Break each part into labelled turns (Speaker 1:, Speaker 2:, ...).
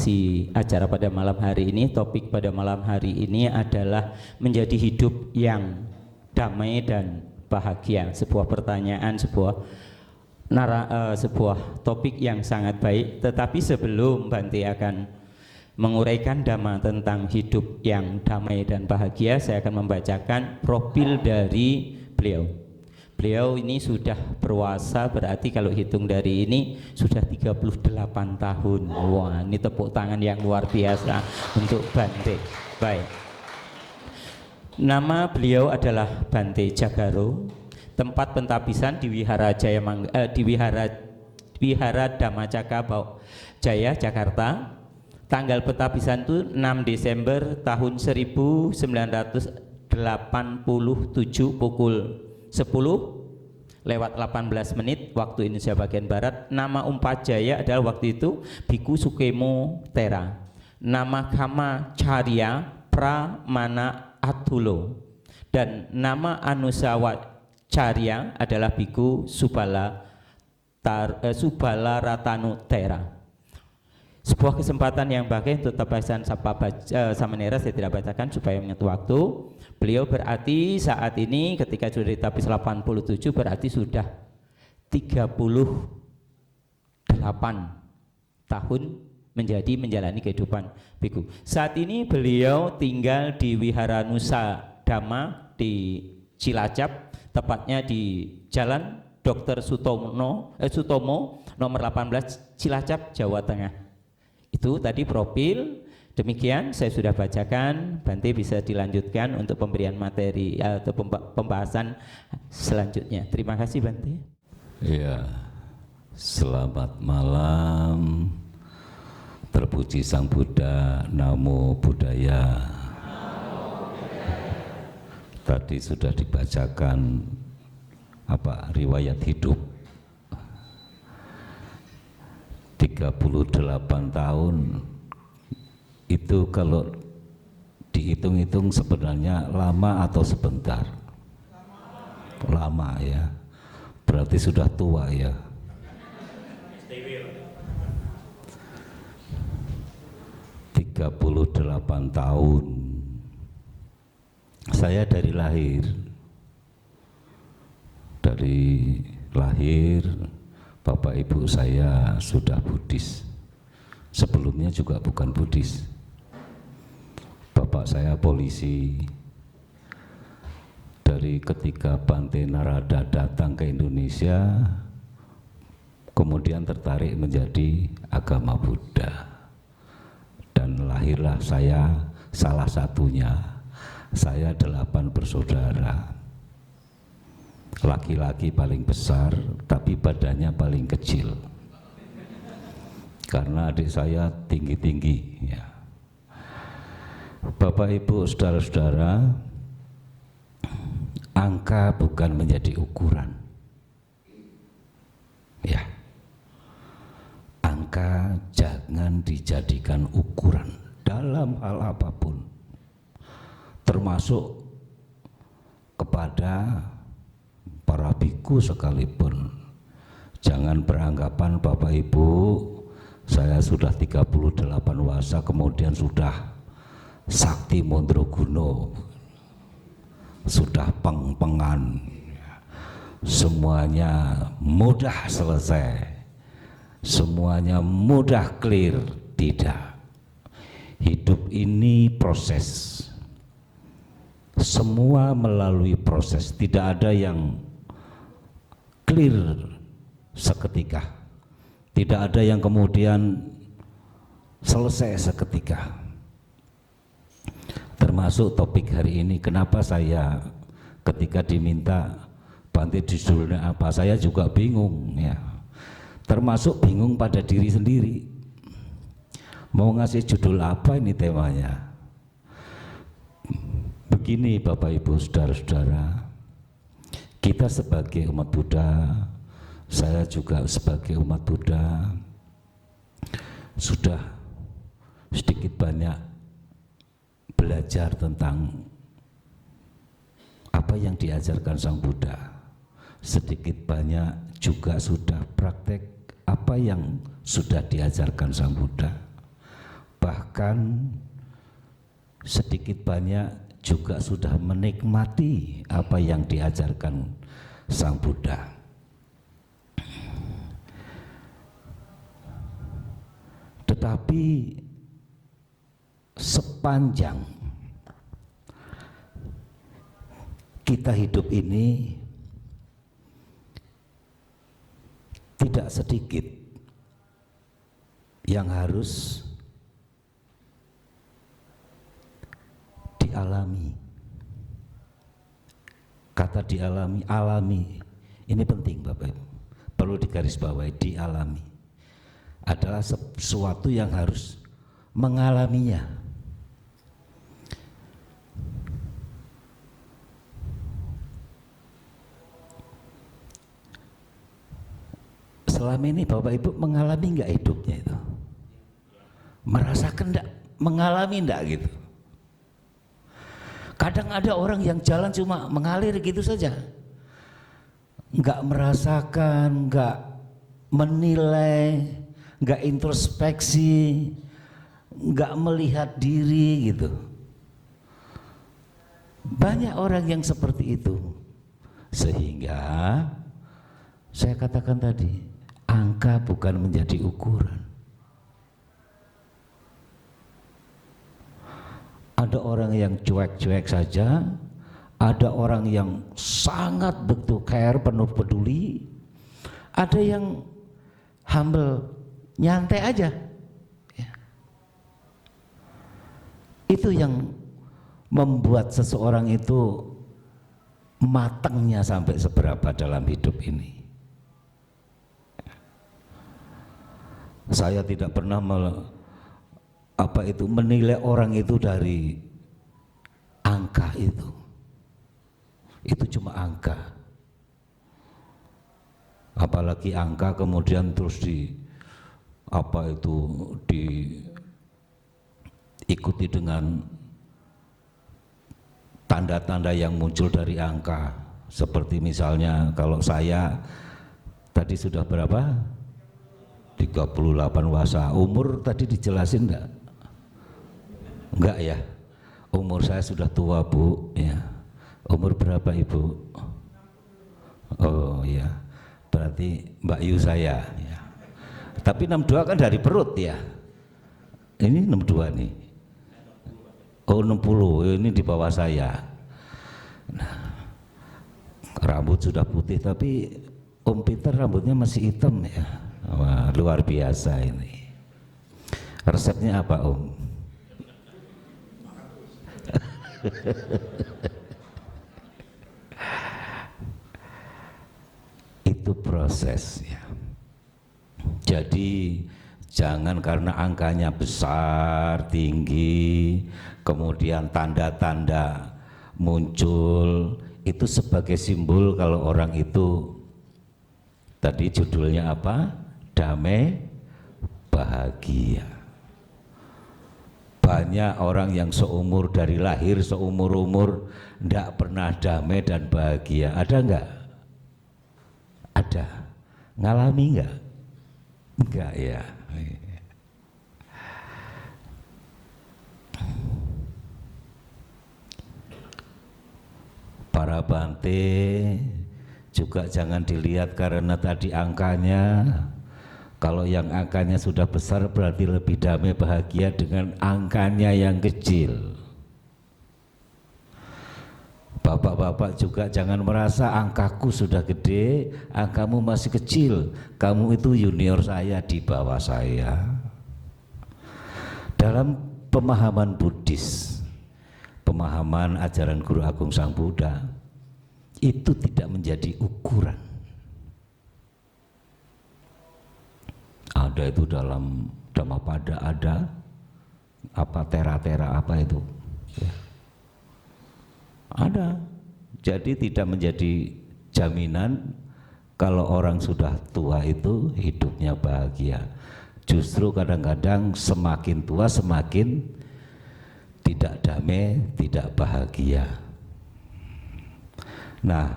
Speaker 1: isi acara pada malam hari ini. Topik pada malam hari ini adalah menjadi hidup yang damai dan bahagia. Sebuah pertanyaan, sebuah topik yang sangat baik. Tetapi sebelum Bante akan menguraikan dhamma tentang hidup yang damai dan bahagia, saya akan membacakan profil dari beliau. Beliau ini sudah berpuasa, berarti kalau hitung dari ini sudah 38 tahun. Wah, ini tepuk tangan yang luar biasa untuk Bante. Baik. Nama beliau adalah Bante Jagaro. Tempat pentabisan di Wihara Dhammacakka Jaya, Jakarta. Tanggal pentabisan itu 6 Desember tahun 1987 pukul 10:18 waktu Indonesia bagian Barat. Nama Umpajaya adalah waktu itu Biku Sukemo Tera. Nama Kama Charya Pramana Atulo. Dan nama Anusawa Charya adalah Biku Subala Ratanu Tera. Sebuah kesempatan yang baik untuk tabasan Samanera, saya tidak bacakan supaya menyentuh waktu. Beliau berarti saat ini ketika sudah ditapis 87 berarti sudah 38 tahun menjalani kehidupan biku. Saat ini beliau tinggal di Wihara Nusa Dhamma di Cilacap, tepatnya di Jalan Dr. Sutomo nomor 18 Cilacap, Jawa Tengah. Itu tadi profil. Demikian saya sudah bacakan. Bante bisa dilanjutkan untuk pemberian materi atau pembahasan selanjutnya. Terima kasih Bante.
Speaker 2: Ya, selamat malam. Terpuji Sang Buddha, Namo Buddhaya. Tadi sudah dibacakan riwayat hidup 38 tahun. Itu kalau dihitung-hitung sebenarnya lama atau sebentar? Lama ya. Berarti sudah tua ya. 38 tahun. Saya dari lahir Bapak Ibu saya sudah Buddhis. Sebelumnya juga bukan Buddhis. Bapak saya polisi. Dari ketika Bante Narada datang ke Indonesia, kemudian tertarik menjadi agama Buddha. Dan lahirlah saya, salah satunya. Saya 8 bersaudara. Laki-laki paling besar, tapi badannya paling kecil. Karena adik saya tinggi-tinggi ya. Bapak Ibu saudara-saudara, angka bukan menjadi ukuran ya. Angka jangan dijadikan ukuran dalam hal apapun, termasuk kepada para biku sekalipun. Jangan beranggapan Bapak Ibu saya sudah 38 wasa kemudian sudah sakti mondroguno, sudah peng-pengan, semuanya mudah selesai, semuanya mudah clear. Tidak. Hidup ini proses, semua melalui proses, tidak ada yang clear seketika, tidak ada yang kemudian selesai seketika. Termasuk topik hari ini, kenapa saya ketika diminta Bante judulnya apa, saya juga bingung ya. Termasuk bingung pada diri sendiri. Mau ngasih judul apa ini temanya? Begini Bapak Ibu saudara-saudara, kita sebagai umat Buddha, saya juga sebagai umat Buddha, sudah sedikit banyak belajar tentang apa yang diajarkan Sang Buddha. Sedikit banyak juga sudah praktek apa yang sudah diajarkan Sang Buddha. bahkan sedikit banyak juga sudah menikmati apa yang diajarkan Sang Buddha. Tetapi sepanjang kita hidup ini, tidak sedikit yang harus dialami. Kata dialami, alami, ini penting Bapak Ibu, perlu digarisbawahi. Dialami adalah sesuatu yang harus mengalaminya. Selama ini Bapak Ibu mengalami enggak hidupnya itu? Merasakan enggak? Mengalami enggak gitu? Kadang ada orang yang jalan cuma mengalir gitu saja, enggak merasakan, enggak menilai, enggak introspeksi, enggak melihat diri gitu. Banyak orang yang seperti itu, sehingga saya katakan tadi, angka bukan menjadi ukuran. Ada orang yang cuek-cuek saja, ada orang yang sangat betul care, penuh peduli, ada yang humble, nyantai aja. Ya. Itu yang membuat seseorang itu matangnya sampai seberapa dalam hidup ini. Saya tidak pernah menilai orang itu dari angka itu. Itu cuma angka. Apalagi angka kemudian terus diikuti dengan tanda-tanda yang muncul dari angka. Seperti misalnya kalau saya tadi sudah berapa? 38 wasa. Umur tadi dijelasin enggak? Enggak ya? Umur saya sudah tua Bu ya. Umur berapa Ibu? Oh ya, berarti Mbak Yu saya ya. Tapi 62 kan dari perut ya. Ini 62 nih. Oh 60, ini di bawah saya. Nah, rambut sudah putih tapi Om Peter rambutnya masih hitam ya. Wah, luar biasa ini. Resepnya apa Om? Itu proses ya. Jadi jangan karena angkanya besar, tinggi, kemudian tanda-tanda muncul, itu sebagai simbol kalau orang itu, tadi judulnya apa? Damai, bahagia. Banyak orang yang seumur dari lahir, seumur-umur tidak pernah damai dan bahagia. Ada enggak? Ada. Ngalami enggak? Enggak ya. Para bante juga jangan dilihat karena tadi angkanya. Kalau yang angkanya sudah besar berarti lebih damai bahagia dengan angkanya yang kecil. Bapak-bapak juga jangan merasa angkaku sudah gede, angkamu masih kecil. Kamu itu junior saya, di bawah saya. Dalam pemahaman Buddhis, pemahaman ajaran Guru Agung Sang Buddha, itu tidak menjadi ukuran. Ada itu dalam Dhammapada, ada apa tera-tera apa itu ya. Ada. Jadi tidak menjadi jaminan kalau orang sudah tua itu hidupnya bahagia. Justru kadang-kadang semakin tua semakin tidak damai, tidak bahagia. Nah,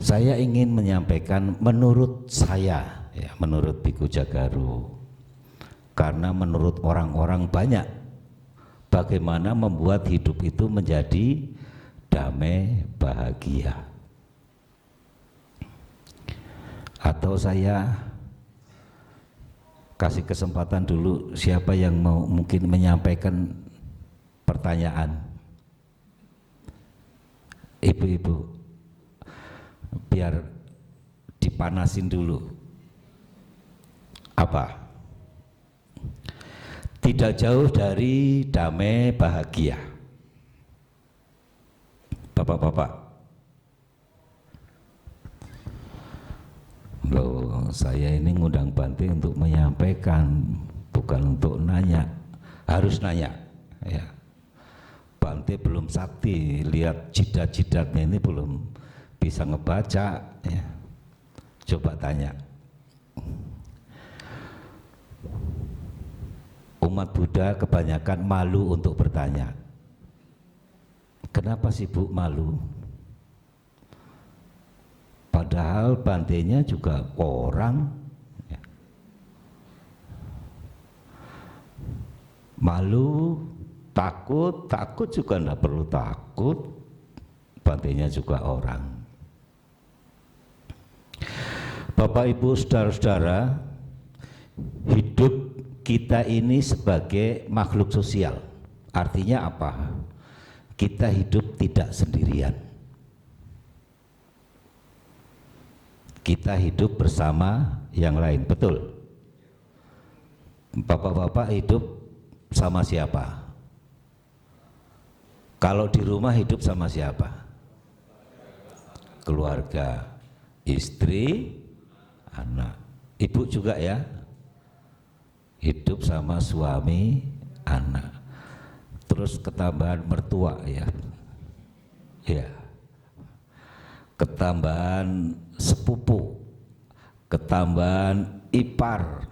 Speaker 2: saya ingin menyampaikan menurut saya ya, menurut Biku Jagaru, Karena menurut orang-orang banyak bagaimana membuat hidup itu menjadi damai bahagia. Atau saya kasih kesempatan dulu, siapa yang mau mungkin menyampaikan pertanyaan. Ibu-ibu, biar dipanasin dulu. Apa? Tidak jauh dari damai bahagia. Bapak-bapak, loh, saya ini ngundang Bante untuk menyampaikan, bukan untuk nanya. Harus nanya, ya. Bante belum sakti, lihat jidat-jidatnya ini belum bisa ngebaca, ya. Coba tanya. Umat Buddha kebanyakan malu untuk bertanya. Kenapa sih Bu malu? Padahal Bantenya juga orang, ya. Malu, takut juga enggak perlu takut. Bantenya juga orang. Bapak Ibu saudara-saudara, hidup kita ini sebagai makhluk sosial. Artinya apa? Kita hidup tidak sendirian. Kita hidup bersama yang lain, betul? Bapak-bapak hidup sama siapa? Kalau di rumah hidup sama siapa? Keluarga, istri, anak. Ibu juga ya? Hidup sama suami, anak. Terus ketambahan mertua ya. Ya. Ketambahan sepupu, ketambahan ipar.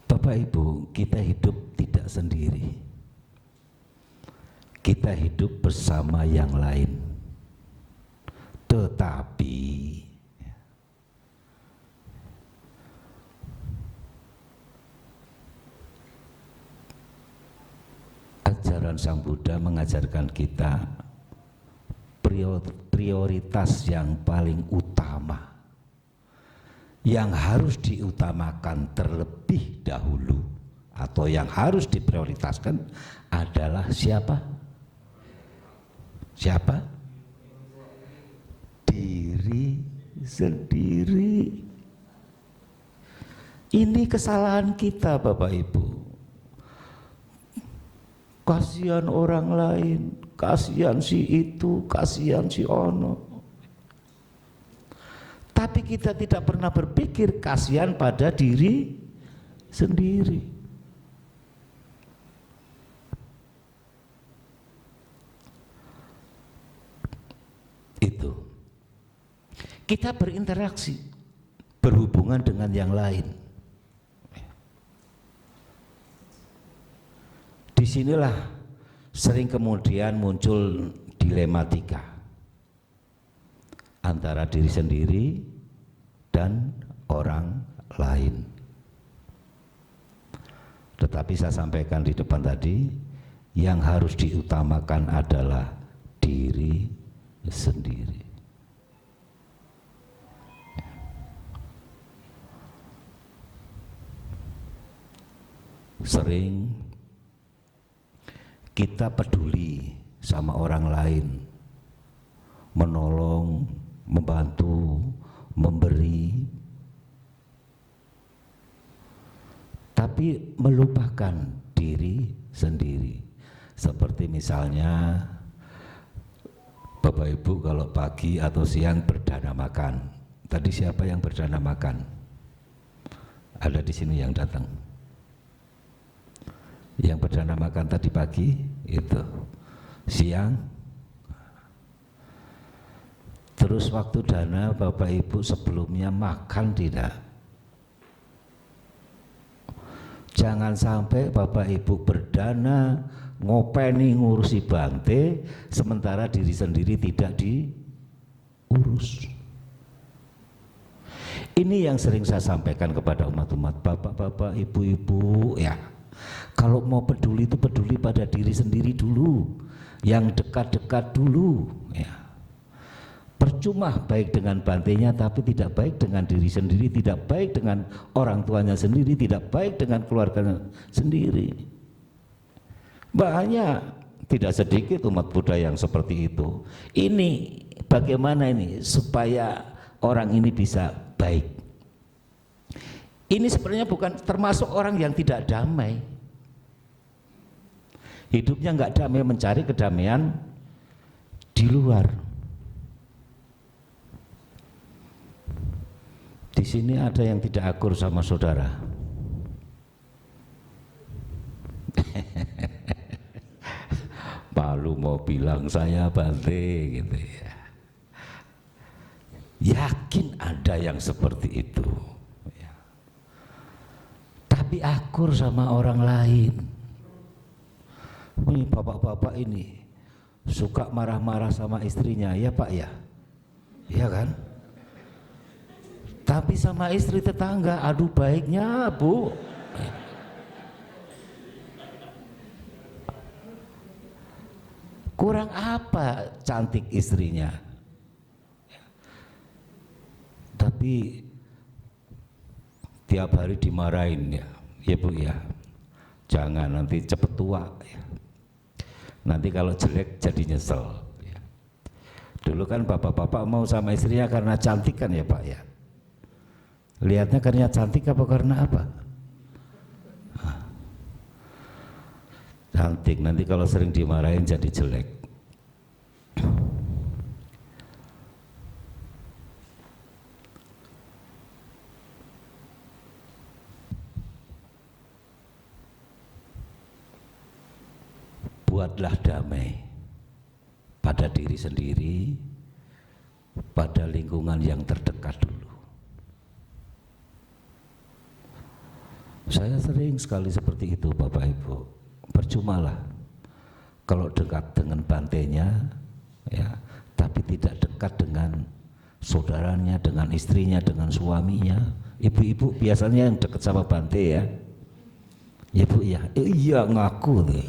Speaker 2: Bapak Ibu, kita hidup tidak sendiri. Kita hidup bersama yang lain. Tetapi ajaran Sang Buddha mengajarkan kita prioritas yang paling utama, yang harus diutamakan terlebih dahulu atau yang harus diprioritaskan adalah siapa? Siapa? Diri sendiri. Ini kesalahan kita Bapak Ibu. Kasihan orang lain, kasihan si itu, kasihan si ono. Tapi kita tidak pernah berpikir kasihan pada diri sendiri. Itu. Kita berinteraksi, berhubungan dengan yang lain. Disinilah sering kemudian muncul dilematika antara diri sendiri dan orang lain. Tetapi saya sampaikan di depan tadi, yang harus diutamakan adalah diri sendiri. Sering kita peduli sama orang lain, menolong, membantu, memberi, tapi melupakan diri sendiri. Seperti misalnya Bapak Ibu kalau pagi atau siang berdana makan. Tadi siapa yang berdana makan? Ada di sini yang datang. Yang berdana makan tadi pagi itu, siang, terus waktu dana Bapak Ibu sebelumnya makan tidak? Jangan sampai Bapak Ibu berdana ngopeni ngurusi Bante sementara diri sendiri tidak diurus. Ini yang sering saya sampaikan kepada umat-umat, bapak-bapak, ibu-ibu ya. Kalau mau peduli itu peduli pada diri sendiri dulu, yang dekat-dekat dulu ya. Percuma baik dengan bantainya tapi tidak baik dengan diri sendiri, tidak baik dengan orang tuanya sendiri, tidak baik dengan keluarganya sendiri. Banyak, tidak sedikit umat Buddha yang seperti itu. Ini bagaimana ini supaya orang ini bisa baik. Ini sebenarnya bukan termasuk orang yang tidak damai. Hidupnya nggak damai, mencari kedamaian di luar. Di sini ada yang tidak akur sama saudara. Malu mau bilang saya Bante gitu ya. Yakin ada yang seperti itu ya. Tapi akur sama orang lain. Ini bapak-bapak ini suka marah-marah sama istrinya, ya Pak ya? Iya kan? Tapi sama istri tetangga, aduh baiknya Bu. Kurang apa cantik istrinya? Tapi tiap hari dimarahin ya Bu ya. Jangan nanti cepet tua ya. Nanti kalau jelek jadi nyesel ya. Dulu kan bapak-bapak mau sama istrinya karena cantik kan ya Pak ya. Lihatnya karena cantik apa karena apa? Cantik, nanti kalau sering dimarahin jadi jelek. Buatlah damai pada diri sendiri, pada lingkungan yang terdekat dulu. Saya sering sekali seperti itu Bapak Ibu. Percumalah kalau dekat dengan bantainya ya, tapi tidak dekat dengan saudaranya, dengan istrinya, dengan suaminya. Ibu-ibu biasanya yang dekat sama bante ya. Ya Bu ya, iya ngaku tuh.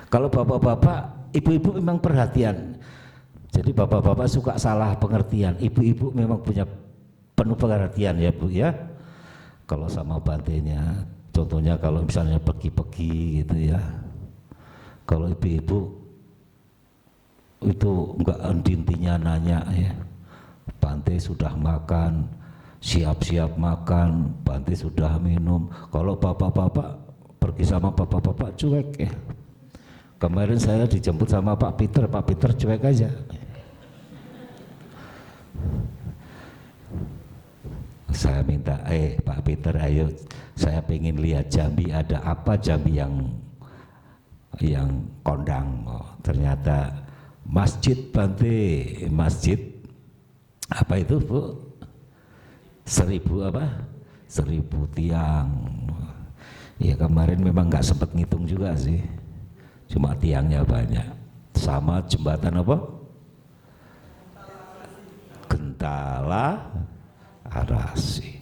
Speaker 2: Kalau bapak-bapak, ibu-ibu memang perhatian. Jadi bapak-bapak suka salah pengertian. Ibu-ibu memang punya penuh perhatian ya Bu ya. Kalau sama bantainya, contohnya kalau misalnya pergi-pergi gitu ya. Kalau ibu-ibu itu enggak intinya nanya ya. Bante sudah makan, siap-siap makan, bante sudah minum. Kalau bapak-bapak pergi sama bapak-bapak cuek ya. Kemarin saya dijemput sama Pak Peter cuek aja. Saya minta, Pak Peter ayo, saya pengen lihat Jambi ada apa Jambi yang kondang. Oh, ternyata masjid Bante, masjid apa itu Bu? 1000 apa? 1000 tiang. Ya kemarin memang nggak sempat ngitung juga sih, cuma tiangnya banyak. Sama jembatan apa? Gentala Arasi.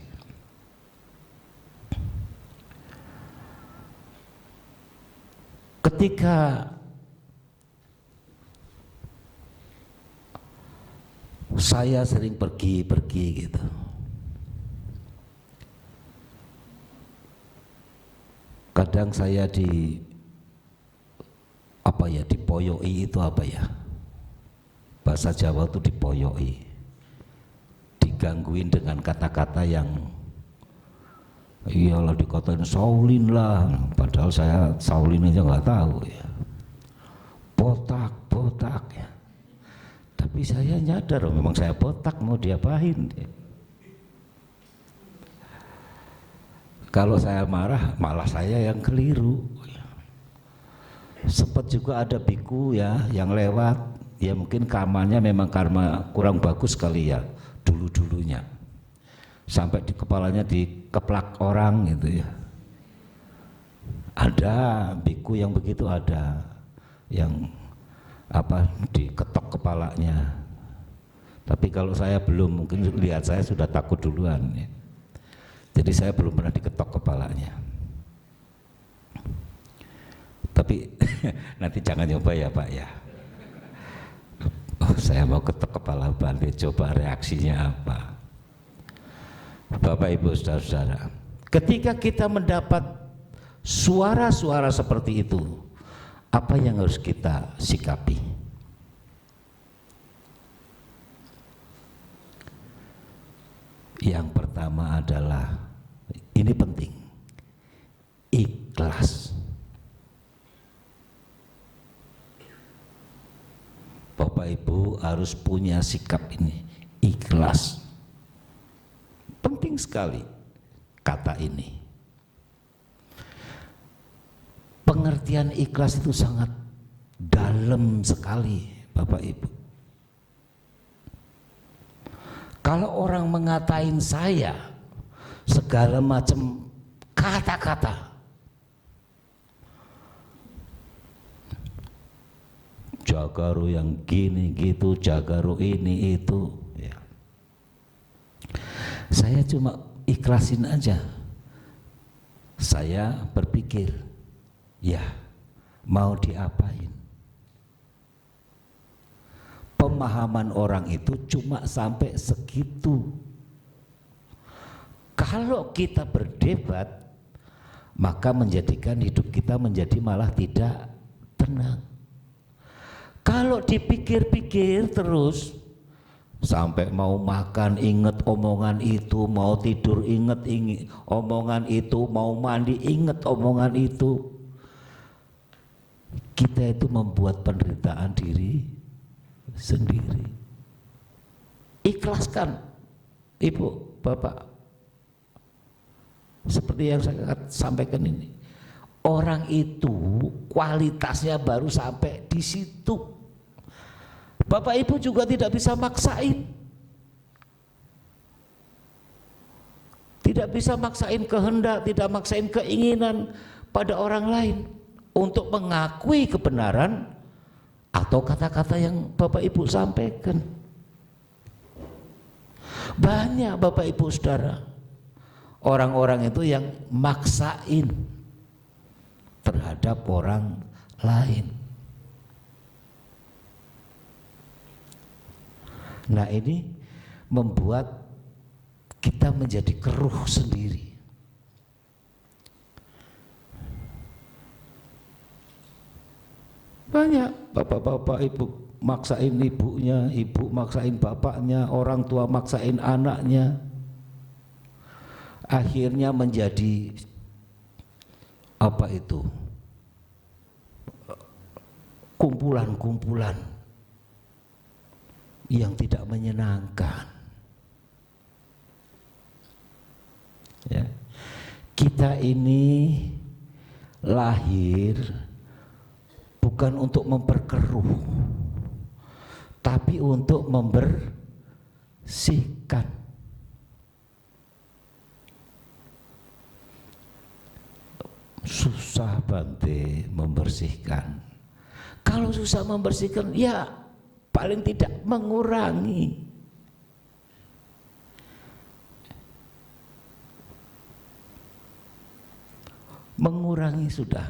Speaker 2: Ketika saya sering pergi gitu, kadang saya dipoyoi itu apa ya? Bahasa Jawa itu dipoyoi. Digangguin dengan kata-kata yang iyalah dikatain Shaolin lah, padahal saya Shaolin aja nggak tahu ya. Botak ya. Tapi saya nyadar memang saya botak, mau diapain? Kalau saya marah malah saya yang keliru. Sempat juga ada biku ya yang lewat, ya mungkin karmanya memang karma kurang bagus kali ya dulu-dulunya, sampai di kepalanya dikeplak orang gitu ya. Ada biku yang begitu, ada yang apa diketok kepalanya, Tapi kalau saya belum, mungkin lihat saya sudah takut duluan ya. Jadi saya belum pernah diketok kepalanya. Tapi nanti jangan nyoba ya Pak ya. Oh, saya mau ketok kepala Bante, coba reaksinya apa. Bapak Ibu saudara-saudara, ketika kita mendapat suara-suara seperti itu, apa yang harus kita sikapi? Yang pertama adalah, ini penting, ikhlas. Bapak Ibu harus punya sikap ini, ikhlas. Penting sekali kata ini. Pengertian ikhlas itu sangat dalam sekali, Bapak Ibu. Kalau orang mengatain saya segala macam kata-kata, jagaru yang gini gitu, jagaru ini itu, ya. Saya cuma ikhlasin aja. Saya berpikir, ya mau diapain? Pemahaman orang itu cuma sampai segitu. Kalau kita berdebat, maka menjadikan hidup kita menjadi malah tidak tenang. Kalau dipikir-pikir terus, sampai mau makan inget omongan itu, mau tidur inget omongan itu, mau mandi inget omongan itu, kita itu membuat penderitaan diri sendiri. Ikhlaskan, Ibu, Bapak. Seperti yang saya sampaikan ini, orang itu kualitasnya baru sampai di situ. Bapak Ibu juga tidak bisa maksain. Tidak bisa maksain kehendak, tidak maksain keinginan pada orang lain untuk mengakui kebenaran atau kata-kata yang Bapak Ibu sampaikan. Banyak Bapak Ibu saudara, orang-orang itu yang maksain terhadap orang lain. Nah, ini membuat kita menjadi keruh sendiri. Banyak bapak-bapak ibu maksain ibunya, ibu maksain bapaknya, orang tua maksain anaknya. Akhirnya menjadi apa itu? Kumpulan-kumpulan yang tidak menyenangkan. Ya. Kita ini lahir bukan untuk memperkeruh, tapi untuk membersihkan. Susah Bante membersihkan. Kalau susah membersihkan, ya paling tidak mengurangi. Mengurangi sudah,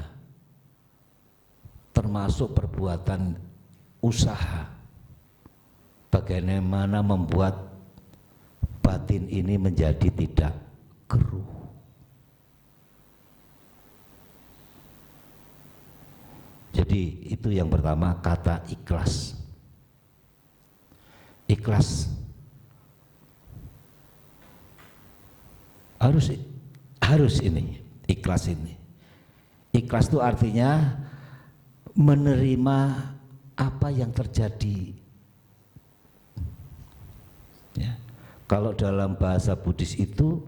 Speaker 2: termasuk perbuatan usaha. Bagaimana membuat batin ini menjadi tidak keruh. Jadi itu yang pertama, kata ikhlas. Ikhlas harus ini, ikhlas ini. Ikhlas itu artinya menerima apa yang terjadi. Ya. Kalau dalam bahasa Buddhis itu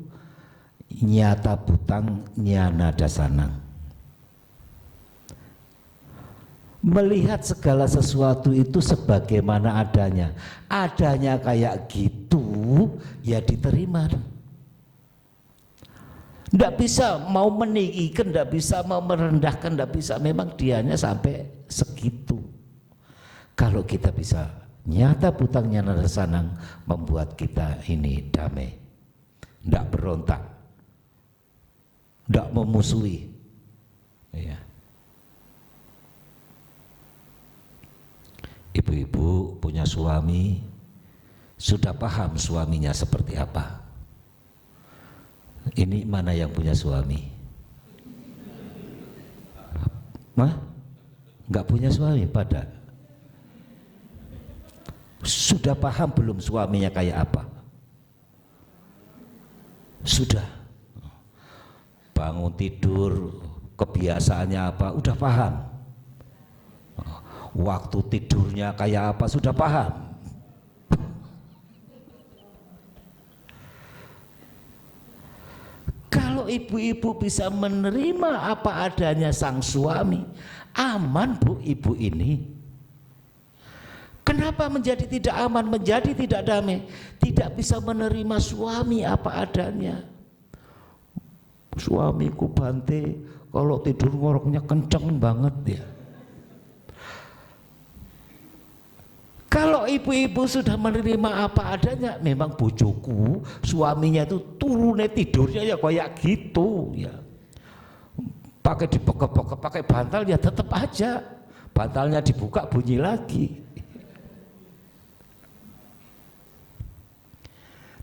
Speaker 2: nyata butang nyana dasanang. Melihat segala sesuatu itu sebagaimana adanya. Adanya kayak gitu, ya diterima. Tidak bisa mau meninggikan, tidak bisa mau merendahkan, tidak bisa. Memang dianya sampai segitu. Kalau kita bisa Nyata putangnya Narasanang membuat kita ini damai, tidak berontak, tidak memusuhi. Ya. Ibu-ibu punya suami, sudah paham suaminya seperti apa. Ini mana yang punya suami? Enggak punya suami pada? Sudah paham belum suaminya kayak apa? Sudah. Bangun tidur, kebiasaannya apa? Udah paham. Waktu tidurnya kayak apa? Sudah paham. Kalau ibu-ibu bisa menerima apa adanya sang suami, aman bu ibu ini. Kenapa menjadi tidak aman, menjadi tidak damai? Tidak bisa menerima suami apa adanya. Suamiku Bante kalau tidur ngoroknya kenceng banget ya. Kalau ibu-ibu sudah menerima apa adanya, memang bojoku suaminya itu turunnya tidurnya ya kayak gitu ya. Pakai dibekep-bekep, pakai bantal ya tetap aja. Bantalnya dibuka bunyi lagi.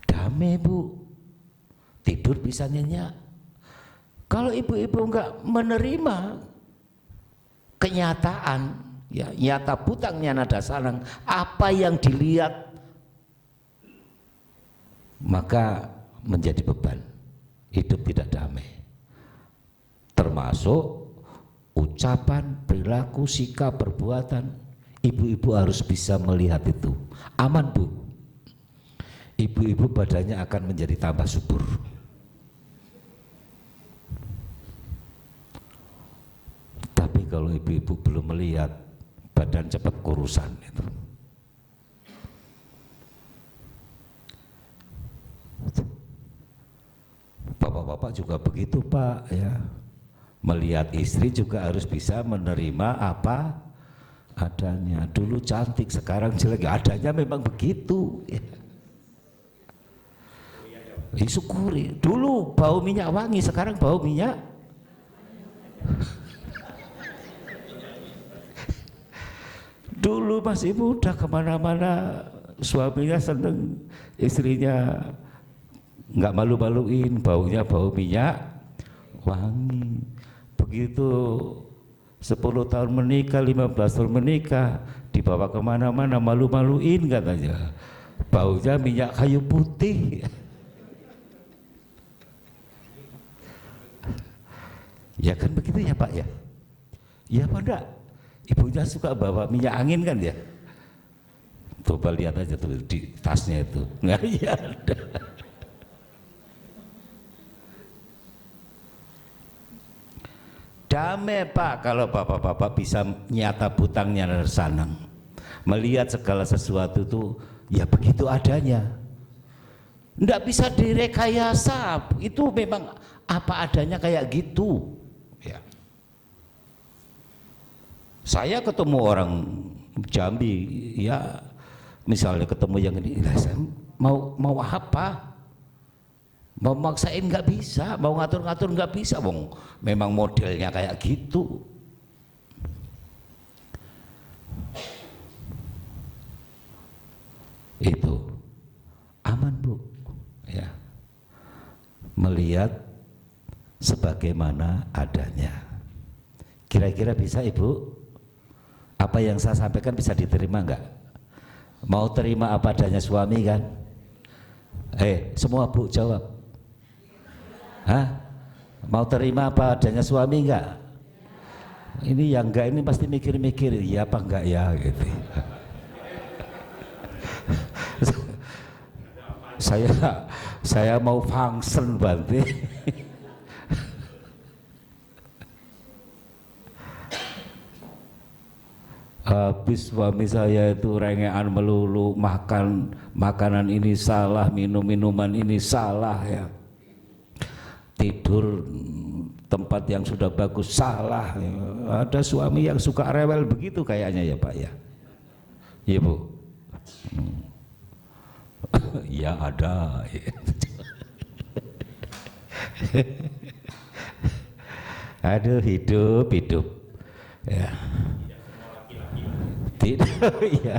Speaker 2: Damai bu, tidur bisa nyenyak. Kalau ibu-ibu enggak menerima kenyataan, ya nyata putangnya Narasanang, apa yang dilihat maka menjadi beban, hidup tidak damai. Termasuk ucapan, perilaku, sikap, perbuatan, ibu-ibu harus bisa melihat itu. Aman bu, ibu-ibu badannya akan menjadi tambah subur. Tapi kalau ibu-ibu belum melihat, badan cepat kurusan itu. Bapak-bapak juga begitu pak ya. Melihat istri juga harus bisa menerima apa adanya. Dulu cantik, sekarang jelek, adanya memang begitu ya. Disyukuri. Dulu bau minyak wangi, sekarang bau minyak. Dulu mas ibu udah kemana-mana suaminya seneng, istrinya nggak malu-maluin, baunya bau minyak wangi. Begitu 10 tahun menikah, 15 tahun menikah, dibawa kemana-mana malu-maluin katanya, baunya minyak kayu putih. Ya kan begitu ya pak ya? Ya apa enggak? Ibunya suka bawa minyak angin kan ya? Coba lihat aja tuh di tasnya itu, nggak ada. Damai pak kalau bapak-bapak bisa nyata putangnya Narasanang, melihat segala sesuatu itu ya begitu adanya, nggak bisa direkayasa, itu memang apa adanya kayak gitu ya. Saya ketemu orang Jambi ya, misalnya ketemu yang ini, saya mau apa? Mau maksain nggak bisa, mau ngatur-ngatur nggak bisa, bong. Memang modelnya kayak gitu. Itu aman bu, ya. Melihat sebagaimana adanya. Kira-kira bisa ibu? Apa yang saya sampaikan bisa diterima nggak? Mau terima apa adanya suami kan? Semua bu jawab. Hah? Mau terima apa adanya suami enggak? Ini yang enggak ini pasti mikir-mikir, ya apa enggak ya gitu. saya mau function Bante. Habis suami saya itu rengean melulu, makan makanan ini salah, minum minuman ini salah ya. Tidur tempat yang sudah bagus salah ya. Ada suami yang suka rewel begitu kayaknya ya pak ya. Iya bu. Ya ada. Aduh, hidup ya. Tidak, ya.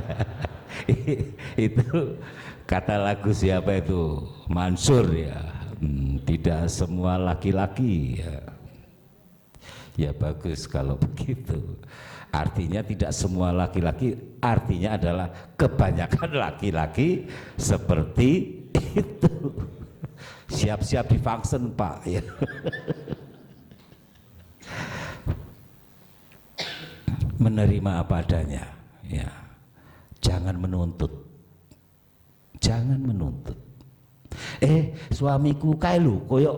Speaker 2: Itu kata lagu siapa itu, Mansur ya. Tidak semua laki-laki ya. Ya bagus kalau begitu. Artinya tidak semua laki-laki, artinya adalah kebanyakan laki-laki seperti itu. Siap-siap divaksin Pak ya. Menerima apa adanya ya. Jangan menuntut. Jangan menuntut. Suamiku kayak lu koyok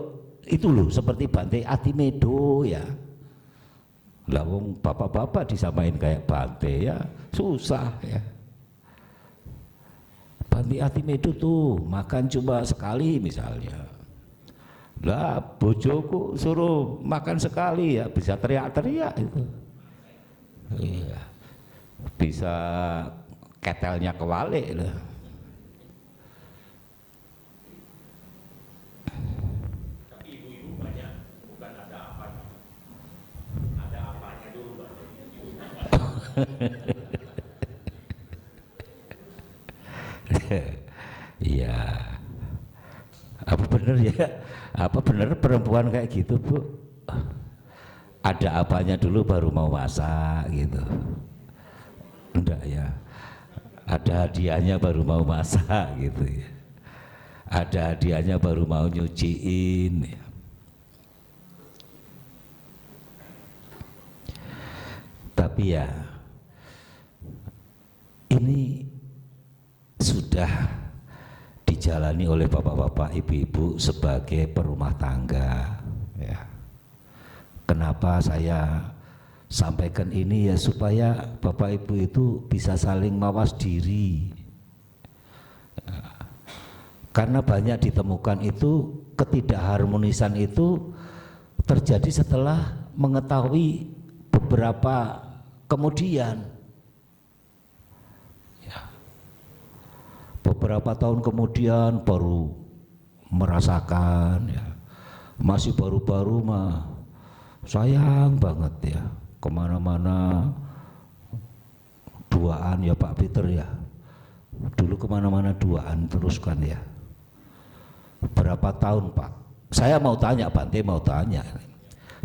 Speaker 2: itu loh seperti Bante Atimedo ya. Lah wong bapak-bapak disamain kayak Bante ya susah ya. Bante Atimedo tuh makan cuma sekali misalnya. Lah bojoku suruh makan sekali ya bisa teriak-teriak itu. Iya. Bisa ketelnya kewalik loh.
Speaker 1: Tapi ibu-ibu banyak bukan ada apanya. Ada apanya dulu Pak.
Speaker 2: Iya. Apa benar ya? Apa benar perempuan kayak gitu, Bu? Ada apanya dulu baru mau masak gitu. Enggak ya. Ada hadiahnya baru mau masak gitu ya. Ada hadiahnya baru mau nyuciin ya. Tapi ya ini sudah dijalani oleh bapak-bapak, ibu-ibu sebagai perumah tangga ya. Kenapa saya sampaikan ini ya supaya bapak ibu itu bisa saling mawas diri ya. Karena banyak ditemukan itu ketidakharmonisan itu terjadi setelah mengetahui beberapa kemudian ya. Beberapa tahun kemudian baru merasakan ya. Masih baru-baru mah sayang banget ya, kemana-mana duaan ya Pak Peter ya, dulu kemana-mana duaan terus kan ya. Berapa tahun Pak? Saya mau tanya, Bante mau tanya,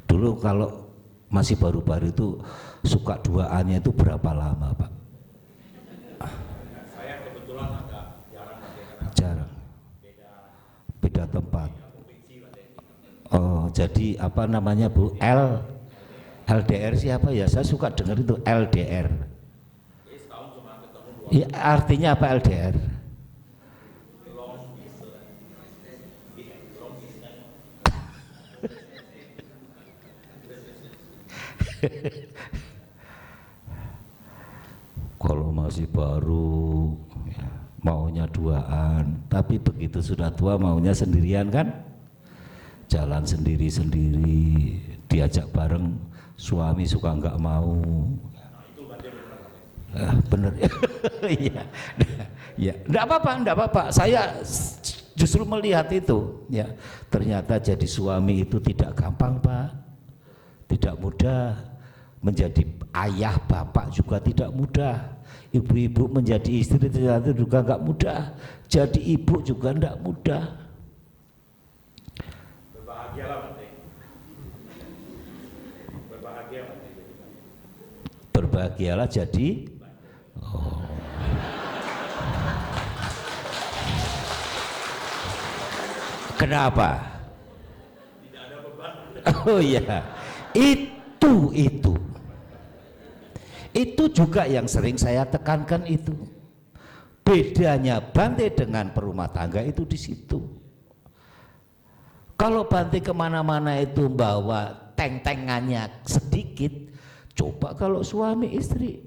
Speaker 2: dulu kalau masih baru-baru itu suka duaannya itu berapa lama Pak?
Speaker 1: Saya kebetulan agak
Speaker 2: jarang, beda tempat. Oh, jadi apa namanya Bu? LDR siapa ya? Saya suka dengar itu LDR. Ya, artinya apa LDR? Kalau masih baru ya, maunya duaan, tapi begitu sudah tua maunya sendirian kan? Jalan sendiri-sendiri, diajak bareng suami suka nggak mau. Bener ya, ya, nggak apa-apa. Saya justru melihat itu, ya, ternyata jadi suami itu tidak gampang Pak, tidak mudah. Menjadi ayah bapak juga tidak mudah. Ibu-ibu menjadi istri ternyata juga nggak mudah. Jadi ibu juga nggak mudah. Berbahagialah jadi kenapa?
Speaker 1: Tidak ada beban.
Speaker 2: Oh iya, itu juga yang sering saya tekankan itu. Bedanya Bante dengan perumah tangga itu di situ. Kalau Bante kemana-mana itu bawa teng-tengannya sedikit, coba kalau suami istri,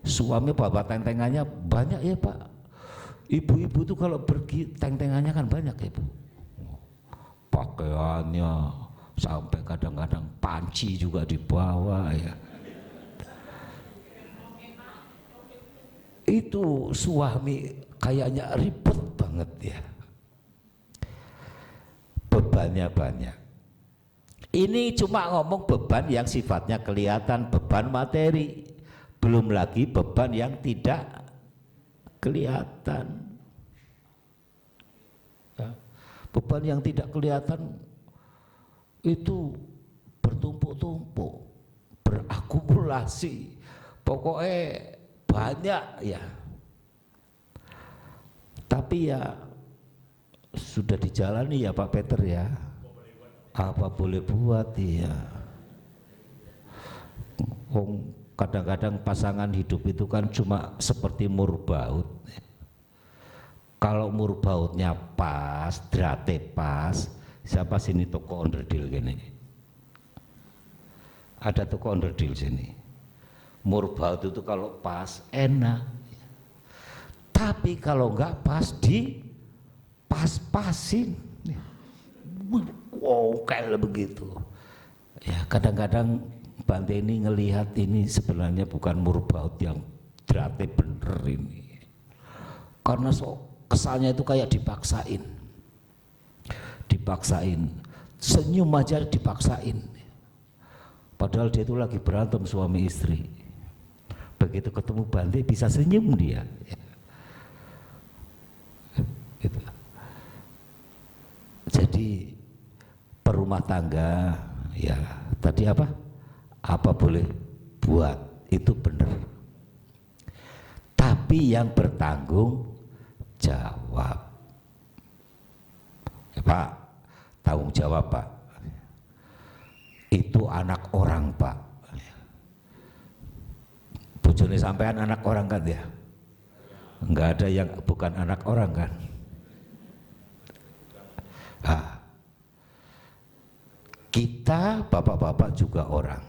Speaker 2: suami bawa teng-tengannya banyak ya Pak. Ibu-ibu tuh kalau pergi teng-tengannya kan banyak ya Bu. Pakaiannya sampai kadang-kadang panci juga dibawa ya. Itu suami kayaknya ribet banget ya, bebannya banyak. Ini cuma ngomong beban yang sifatnya kelihatan, beban materi, belum lagi beban yang tidak kelihatan. Ya, beban yang tidak kelihatan itu bertumpuk-tumpuk, berakumulasi, pokoknya banyak ya. Tapi ya sudah dijalani ya Pak Peter ya. Apa boleh buat ya. Kadang-kadang pasangan hidup itu kan cuma seperti murbaut. Kalau murbautnya pas, drate pas, siapa sini toko onderdil gini? Ada toko onderdil sini. Murbaut itu kalau pas enak. Tapi kalau enggak pas pas-pasin. Wow, kayak begitu. Ya kadang-kadang Bante ini ngelihat ini sebenarnya bukan murbaut yang drate bener ini. Karena kesannya itu kayak dipaksain. Dipaksain. Senyum aja dipaksain. Padahal dia itu lagi berantem suami istri. Begitu ketemu Bante bisa senyum dia. Gitu. Jadi perumah tangga ya tadi apa boleh buat itu benar, tapi yang bertanggung jawab ya, Pak, tanggung jawab Pak, itu anak orang Pak. Bojone sampean anak orang kan ya, enggak ada yang bukan anak orang kan. Kita bapak-bapak juga orang.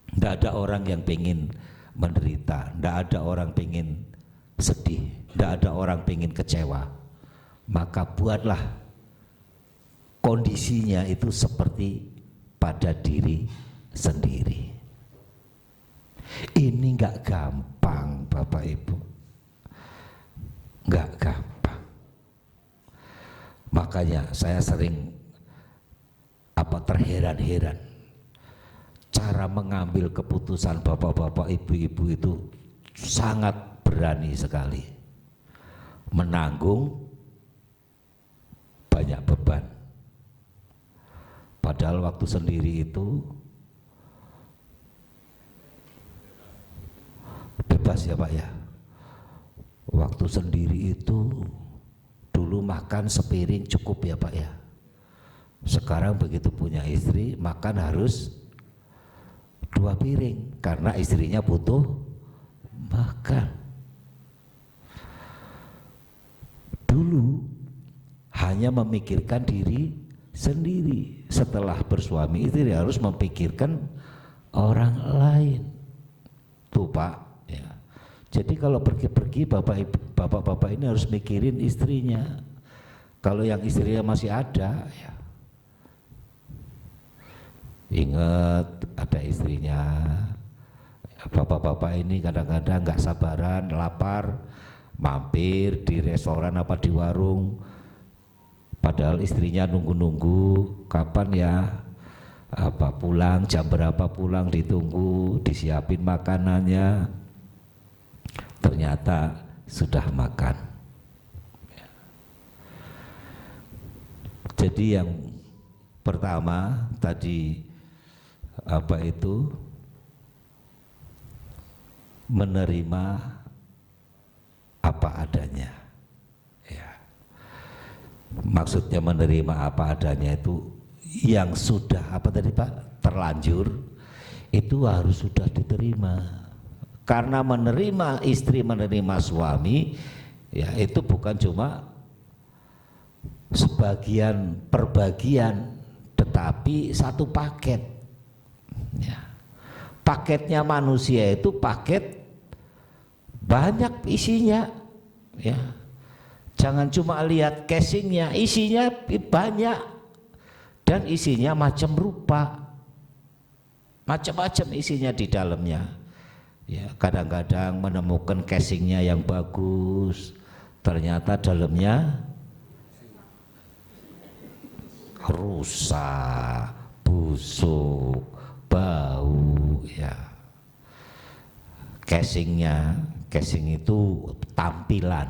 Speaker 2: Tidak ada orang yang pengen menderita, tidak ada orang pengen sedih, tidak ada orang pengen kecewa. Maka buatlah kondisinya itu seperti pada diri sendiri. Ini enggak gampang Bapak Ibu, enggak gampang. Makanya saya sering terheran-heran cara mengambil keputusan bapak-bapak ibu-ibu itu sangat berani sekali, menanggung banyak beban. Padahal waktu sendiri itu bebas ya Pak ya. Waktu sendiri itu dulu makan sepiring cukup ya Pak ya. Sekarang begitu punya istri makan harus 2 piring karena istrinya butuh makan. Dulu hanya memikirkan diri sendiri, setelah bersuami istri harus memikirkan orang lain. Tuh Pak ya. Jadi kalau pergi-pergi bapak-bapak ini harus mikirin istrinya. Kalau yang istrinya masih ada ya ingat ada istrinya. Bapak-bapak ini kadang-kadang nggak sabaran, lapar, mampir di restoran apa di warung. Padahal istrinya nunggu-nunggu kapan ya pulang, jam berapa pulang, ditunggu, disiapin makanannya. Ternyata sudah makan. Jadi yang pertama tadi menerima apa adanya ya. Maksudnya menerima apa adanya itu yang sudah terlanjur itu harus sudah diterima. Karena menerima istri, menerima suami ya itu bukan cuma sebagian perbagian, tetapi satu paket ya. Paketnya manusia itu paket banyak isinya ya. Jangan cuma lihat casingnya, isinya banyak dan isinya macam rupa, macam-macam isinya di dalamnya Ya, kadang-kadang menemukan casingnya yang bagus, ternyata dalamnya rusak, busuk, bau, ya. Casing itu tampilan,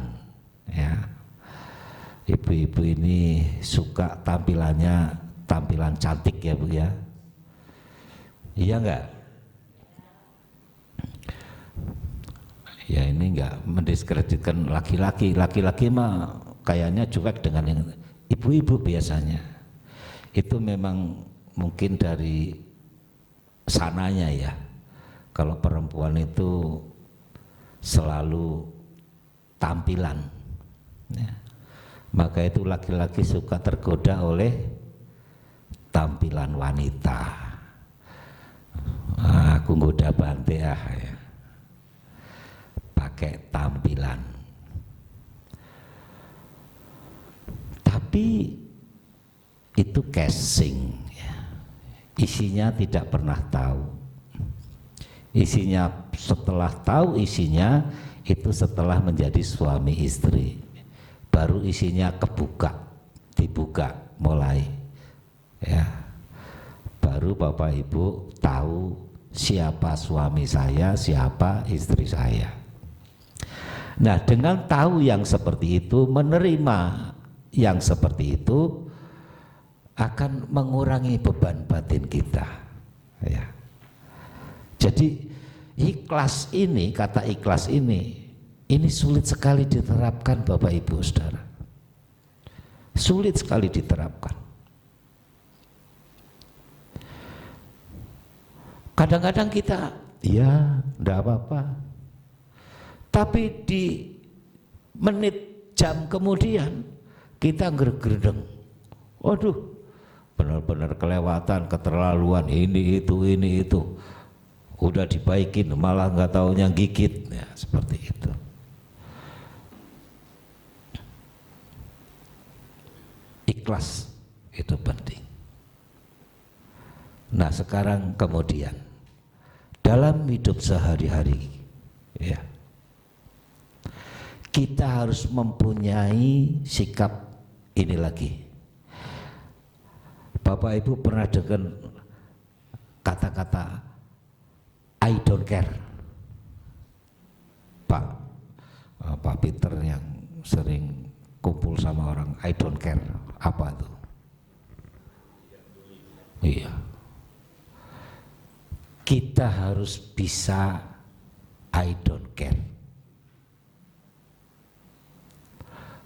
Speaker 2: ya. Ibu-ibu ini suka tampilannya, tampilan cantik ya Bu ya. Iya enggak? Ya ini enggak mendiskreditkan laki-laki, laki-laki mah kayaknya cuek dengan yang ibu-ibu biasanya. Itu memang mungkin dari sananya ya. Kalau perempuan itu selalu tampilan, ya. Maka itu laki-laki suka tergoda oleh tampilan wanita. Aku goda Bante ya. Pakai tampilan, tapi itu casing ya. Isinya tidak pernah tahu isinya. Setelah tahu isinya itu setelah menjadi suami istri, baru isinya dibuka mulai ya, baru Bapak Ibu tahu siapa suami saya, siapa istri saya. Nah, dengan tahu yang seperti itu, menerima yang seperti itu akan mengurangi beban batin kita, ya. Jadi ikhlas ini, kata ikhlas ini sulit sekali diterapkan Bapak Ibu Saudara, sulit sekali diterapkan. Kadang-kadang kita, ya, enggak apa-apa. Tapi di menit jam kemudian kita gergedeng. Waduh, benar-benar kelewatan, keterlaluan, ini itu. Udah dibaikin malah nggak taunya gigit, ya, seperti itu. Ikhlas itu penting. Nah, sekarang kemudian dalam hidup sehari-hari, ya, kita harus mempunyai sikap ini lagi. Bapak Ibu pernah dengar kata-kata I don't care? Pak Peter yang sering kumpul sama orang, I don't care, apa itu? Iya. Kita harus bisa I don't care.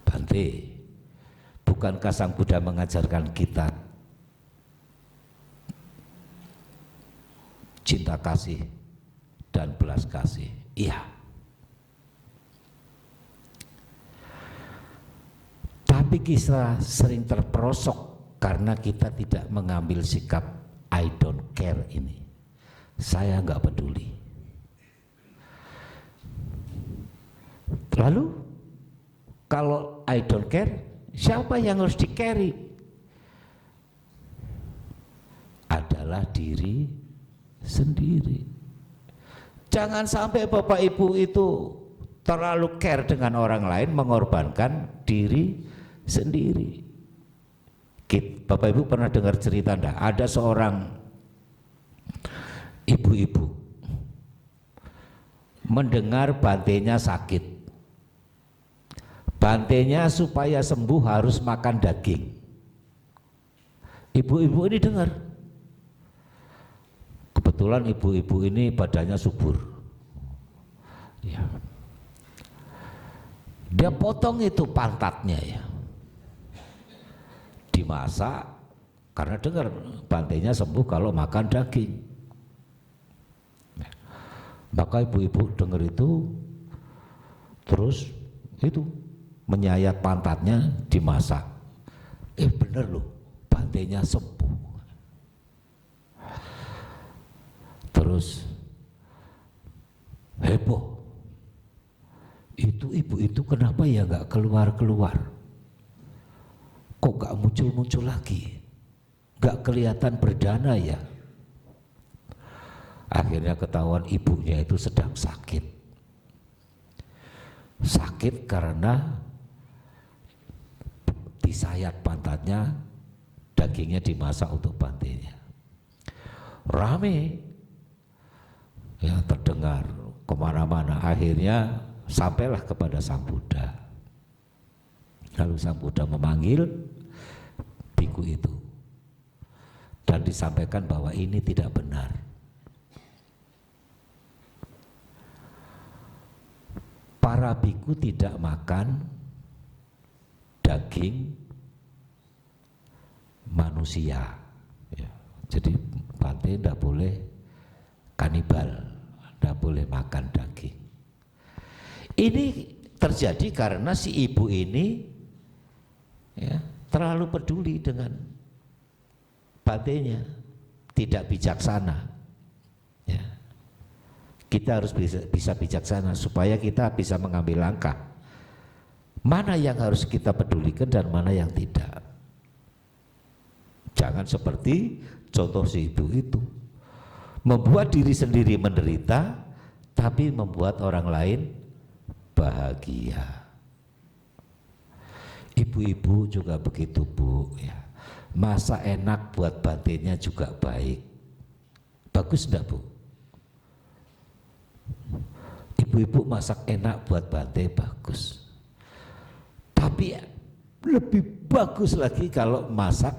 Speaker 2: Bante, bukankah Sang Buddha mengajarkan kita cinta kasih dan belas kasih? Iya. Tapi kita sering terperosok karena kita tidak mengambil sikap I don't care ini. Saya nggak peduli. Lalu kalau I don't care, siapa yang harus di-carry? Adalah diri sendiri. Jangan sampai Bapak Ibu itu terlalu care dengan orang lain, mengorbankan diri sendiri. Bapak Ibu pernah dengar cerita enggak? Ada seorang ibu-ibu mendengar bantenya sakit. Bantenya supaya sembuh harus makan daging. Ibu-ibu ini dengar. Kebetulan ibu-ibu ini badannya subur. Ya. Dia potong itu pantatnya ya. Dimasak karena dengar bantenya sembuh kalau makan daging. Maka ibu-ibu dengar itu terus itu menyayat pantatnya, dimasak. Bener loh, bantenya sembuh. Terus heboh. Itu ibu itu kenapa ya nggak keluar-keluar? Kok nggak muncul-muncul lagi? Nggak kelihatan berdana ya? Akhirnya ketahuan ibunya itu sedang sakit. Sakit karena disayat pantatnya, dagingnya dimasak untuk Bantenya. Rame, ya terdengar kemana-mana. Akhirnya sampailah kepada Sang Buddha. Lalu Sang Buddha memanggil biku itu dan disampaikan bahwa ini tidak benar. Para biku tidak makan daging manusia, ya. Jadi Bante tidak boleh kanibal, tidak boleh makan daging. Ini terjadi karena si ibu ini, ya, terlalu peduli dengan Bantenya, tidak bijaksana. Ya. Kita harus bisa bijaksana supaya kita bisa mengambil langkah. Mana yang harus kita pedulikan dan mana yang tidak. Jangan seperti contoh si ibu itu, membuat diri sendiri menderita, tapi membuat orang lain bahagia. Ibu-ibu juga begitu, Bu, ya. Masak enak buat Bantenya juga baik. Bagus enggak, Bu? Ibu-ibu masak enak buat Bante bagus. Tapi lebih bagus lagi kalau masak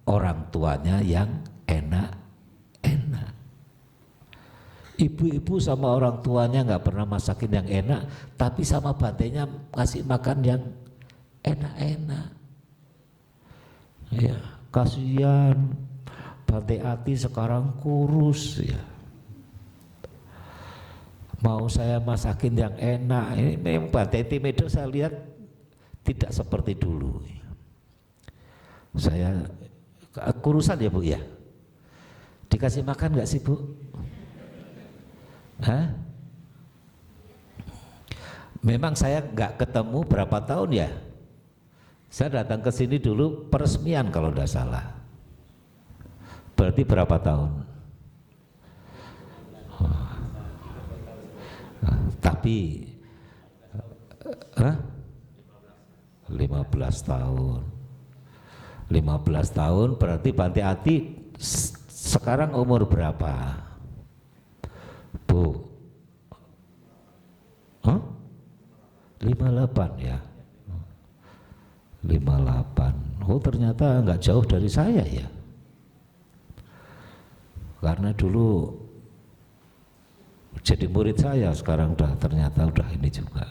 Speaker 2: orang tuanya yang enak-enak. Ibu-ibu sama orang tuanya nggak pernah masakin yang enak, tapi sama Bantenya kasih makan yang enak-enak. Ya, kasihan Bante Ati sekarang kurus, ya. Mau saya masakin yang enak. Ini memang Bante Timedo saya lihat tidak seperti dulu. Saya kurusan ya, Bu, ya. Dikasih makan nggak sih, Bu? Hah? Memang saya nggak ketemu berapa tahun ya. Saya datang ke sini dulu peresmian kalau tidak salah. Berarti berapa tahun? Tapi 15 tahun. 15 tahun berarti Bante Ati sekarang umur berapa, Bu? 58 ya. 58. Oh, ternyata nggak jauh dari saya ya. Karena dulu jadi murid saya, sekarang ternyata udah ini juga.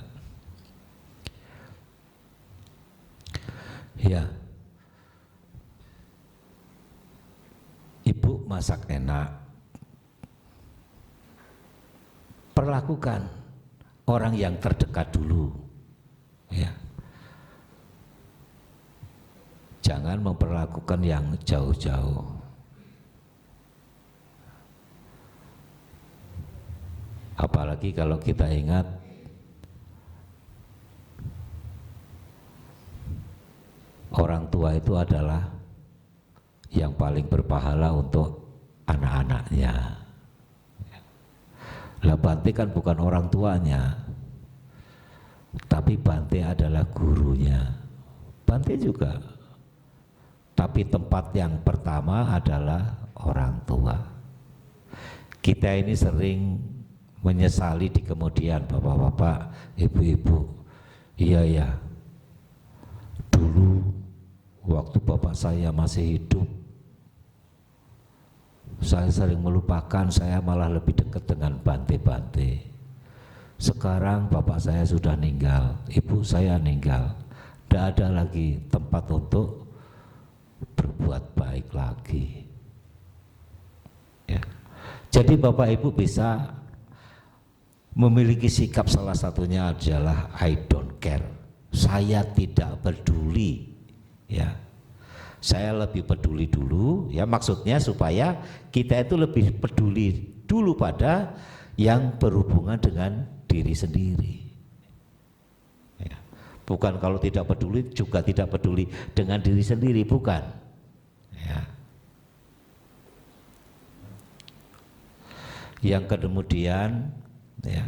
Speaker 2: Ya. Ibu masak enak. Perlakukan orang yang terdekat dulu. Ya. Jangan memperlakukan yang jauh-jauh. Apalagi kalau kita ingat orang tua itu adalah yang paling berpahala untuk anak-anaknya. Lah Bante kan bukan orang tuanya, tapi Bante adalah gurunya. Bante juga. Tapi tempat yang pertama adalah orang tua. Kita ini sering menyesali di kemudian, bapak-bapak, ibu-ibu. Iya ya, dulu waktu bapak saya masih hidup, saya sering melupakan, saya malah lebih dekat dengan Bante-Bante. Sekarang bapak saya sudah meninggal, ibu saya meninggal, tidak ada lagi tempat untuk berbuat baik lagi. Ya. Jadi bapak ibu bisa memiliki sikap, salah satunya adalah I don't care. Saya tidak peduli, ya. Saya lebih peduli dulu, ya, maksudnya supaya kita itu lebih peduli dulu pada yang berhubungan dengan diri sendiri. Ya. Bukan kalau tidak peduli juga tidak peduli dengan diri sendiri, bukan. Ya. Yang kemudian ya,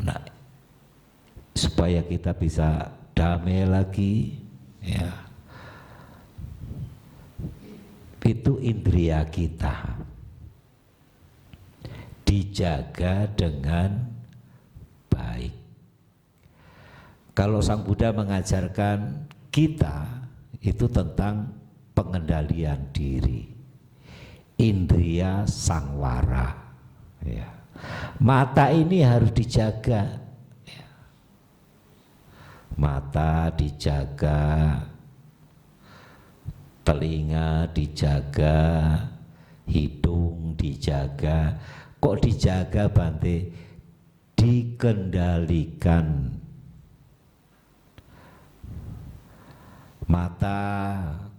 Speaker 2: nah, supaya kita bisa damai lagi ya, itu indria kita dijaga dengan baik. Kalau Sang Buddha mengajarkan kita itu tentang pengendalian diri, indria sangwara ya. Mata ini harus dijaga ya. Mata dijaga, telinga dijaga, hidung dijaga. Kok dijaga Bante? Dikendalikan. Mata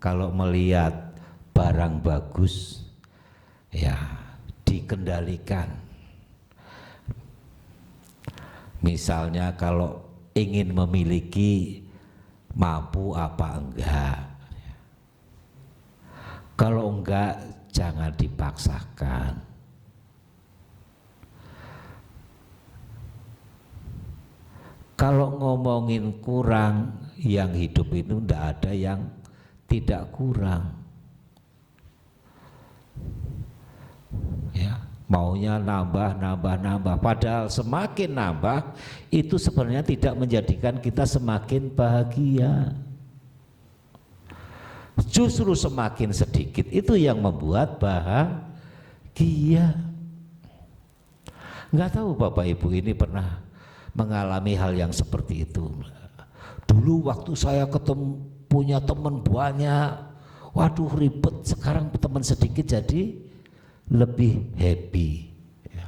Speaker 2: kalau melihat barang bagus ya dikendalikan. Misalnya kalau ingin memiliki, mampu apa enggak? Kalau enggak jangan dipaksakan. Kalau ngomongin kurang, yang hidup itu tidak ada yang tidak kurang ya, maunya nambah. Padahal semakin nambah itu sebenarnya tidak menjadikan kita semakin bahagia. Justru semakin sedikit itu yang membuat bahagia. Nggak tahu Bapak Ibu ini pernah mengalami hal yang seperti itu. Dulu waktu saya punya teman banyak, waduh ribet. Sekarang teman sedikit jadi lebih happy ya.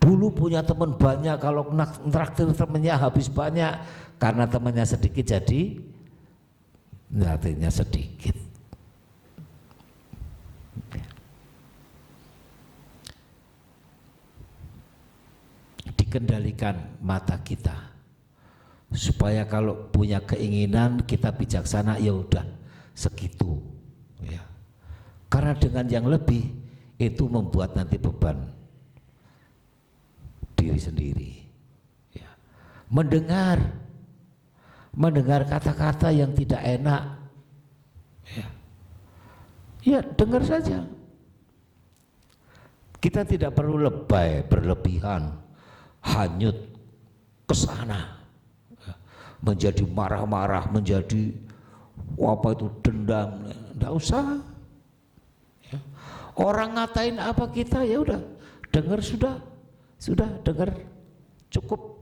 Speaker 2: Dulu punya teman banyak, kalau traktir temannya habis banyak, karena temannya sedikit jadi artinya sedikit. Dikendalikan mata kita supaya kalau punya keinginan kita bijaksana, ya udah segitu ya. Karena dengan yang lebih itu membuat nanti beban diri sendiri ya. Mendengar kata-kata yang tidak enak ya dengar saja. Kita tidak perlu lebay, berlebihan, hanyut ke sana menjadi marah-marah, menjadi apa itu dendam, enggak usah ya. Orang ngatain apa kita, ya udah dengar, sudah dengar, cukup.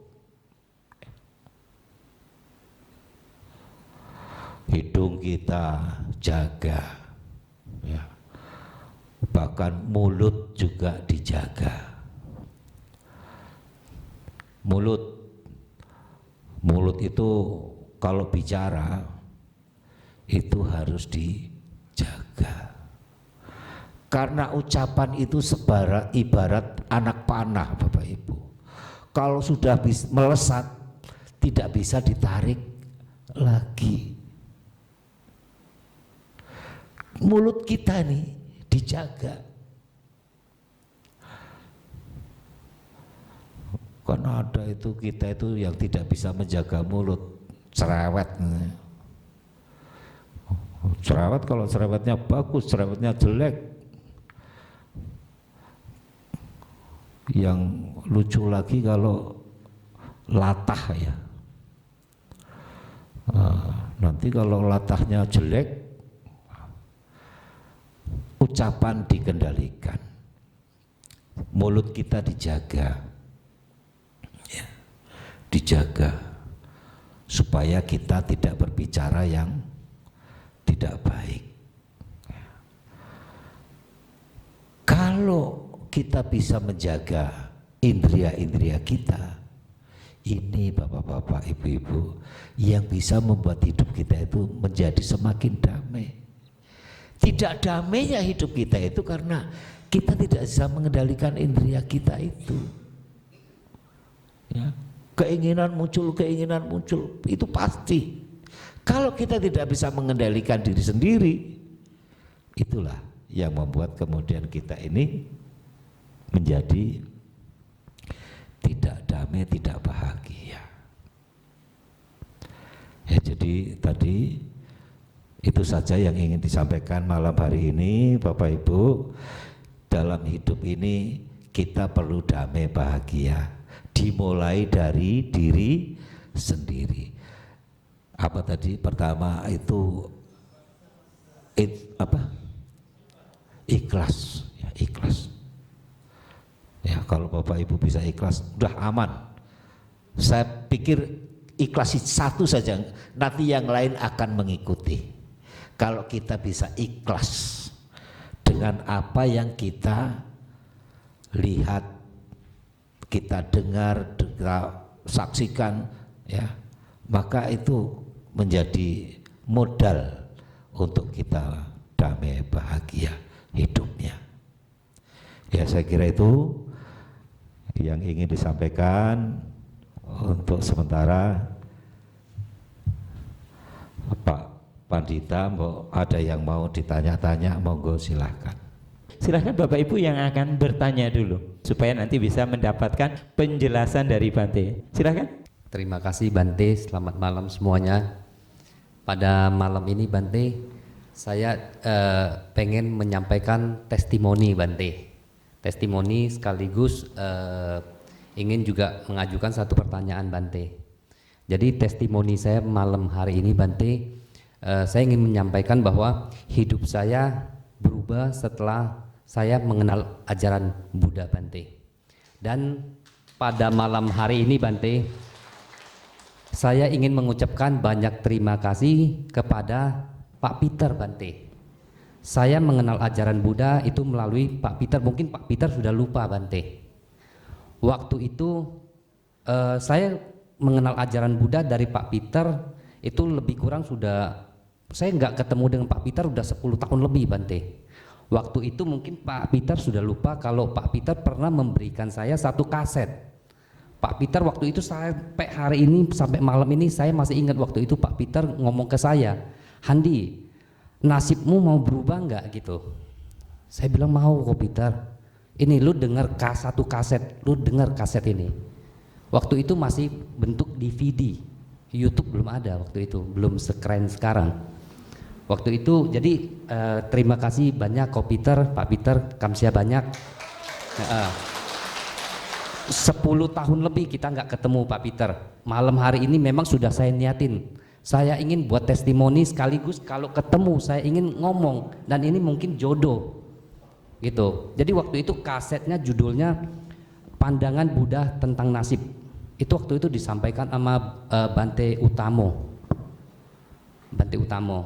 Speaker 2: Hidung kita jaga ya. Bahkan mulut juga dijaga. Mulut itu kalau bicara itu harus dijaga. Karena ucapan itu ibarat anak panah Bapak Ibu. Kalau sudah melesat tidak bisa ditarik lagi. Mulut kita nih dijaga. Karena ada itu kita itu yang tidak bisa menjaga mulut, cerewet. Cerewet, kalau cerewetnya bagus, cerewetnya jelek. Yang lucu lagi kalau latah ya. Nanti kalau latahnya jelek, ucapan dikendalikan, mulut kita dijaga. Dijaga supaya kita tidak berbicara yang tidak baik. Kalau kita bisa menjaga indria-indria kita, ini Bapak-bapak, Ibu-ibu, yang bisa membuat hidup kita itu menjadi semakin damai. Tidak damainya hidup kita itu karena kita tidak bisa mengendalikan indria kita itu ya. Keinginan muncul, itu pasti. Kalau kita tidak bisa mengendalikan diri sendiri, itulah yang membuat kemudian kita ini menjadi tidak damai, tidak bahagia. Ya, jadi tadi itu saja yang ingin disampaikan malam hari ini, Bapak Ibu. Dalam hidup ini kita perlu damai bahagia, dimulai dari diri sendiri. Apa tadi? Pertama itu ikhlas, ya, ikhlas. Ya, kalau Bapak Ibu bisa ikhlas, udah aman. Saya pikir ikhlas satu saja, nanti yang lain akan mengikuti. Kalau kita bisa ikhlas dengan apa yang kita lihat, kita dengar, kita saksikan, ya, maka itu menjadi modal untuk kita damai bahagia hidupnya. Ya, saya kira itu yang ingin disampaikan untuk sementara. Pak Pandita, ada yang mau ditanya-tanya, monggo silahkan.
Speaker 1: Silahkan Bapak Ibu yang akan bertanya dulu supaya nanti bisa mendapatkan penjelasan dari Bante. Silahkan.
Speaker 3: Terima kasih Bante, selamat malam semuanya. Pada malam ini Bante, saya pengen menyampaikan testimoni Bante. Testimoni sekaligus ingin juga mengajukan satu pertanyaan Bante. Jadi testimoni saya malam hari ini Bante, saya ingin menyampaikan bahwa hidup saya berubah setelah saya mengenal ajaran Buddha Bante. Dan pada malam hari ini Bante, saya ingin mengucapkan banyak terima kasih kepada Pak Peter Bante. Saya mengenal ajaran Buddha itu melalui Pak Peter. Mungkin Pak Peter sudah lupa Bante. Waktu itu saya mengenal ajaran Buddha dari Pak Peter itu lebih kurang sudah, saya nggak ketemu dengan Pak Peter udah 10 tahun lebih Bante. Waktu itu mungkin Pak Peter sudah lupa kalau Pak Peter pernah memberikan saya satu kaset. Pak Peter waktu itu sampai hari ini, sampai malam ini saya masih ingat waktu itu Pak Peter ngomong ke saya, Handi, nasibmu mau berubah nggak gitu. Saya bilang mau kok Peter. Ini lu dengar satu kaset, lu dengar kaset ini. Waktu itu masih bentuk DVD, YouTube belum ada waktu itu, belum sekeren sekarang. Waktu itu jadi terima kasih banyak Ko Peter, Pak Peter, kamsia banyak. 10 tahun lebih kita nggak ketemu Pak Peter. Malam hari ini memang sudah saya niatin. Saya ingin buat testimoni sekaligus kalau ketemu saya ingin ngomong, dan ini mungkin jodoh gitu. Jadi waktu itu kasetnya judulnya Pandangan Buddha Tentang Nasib. Itu waktu itu disampaikan sama Bante Utamo. Bante Utamo.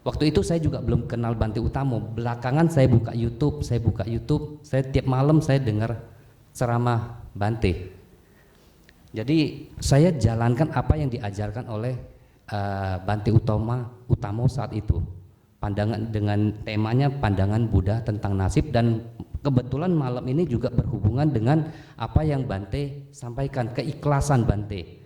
Speaker 3: Waktu itu saya juga belum kenal Bante Utamo. Belakangan saya buka YouTube, saya tiap malam saya dengar ceramah Bante. Jadi saya jalankan apa yang diajarkan oleh Bante Utamo saat itu. Pandangan dengan temanya Pandangan Buddha Tentang Nasib, dan kebetulan malam ini juga berhubungan dengan apa yang Bante sampaikan, keikhlasan Bante.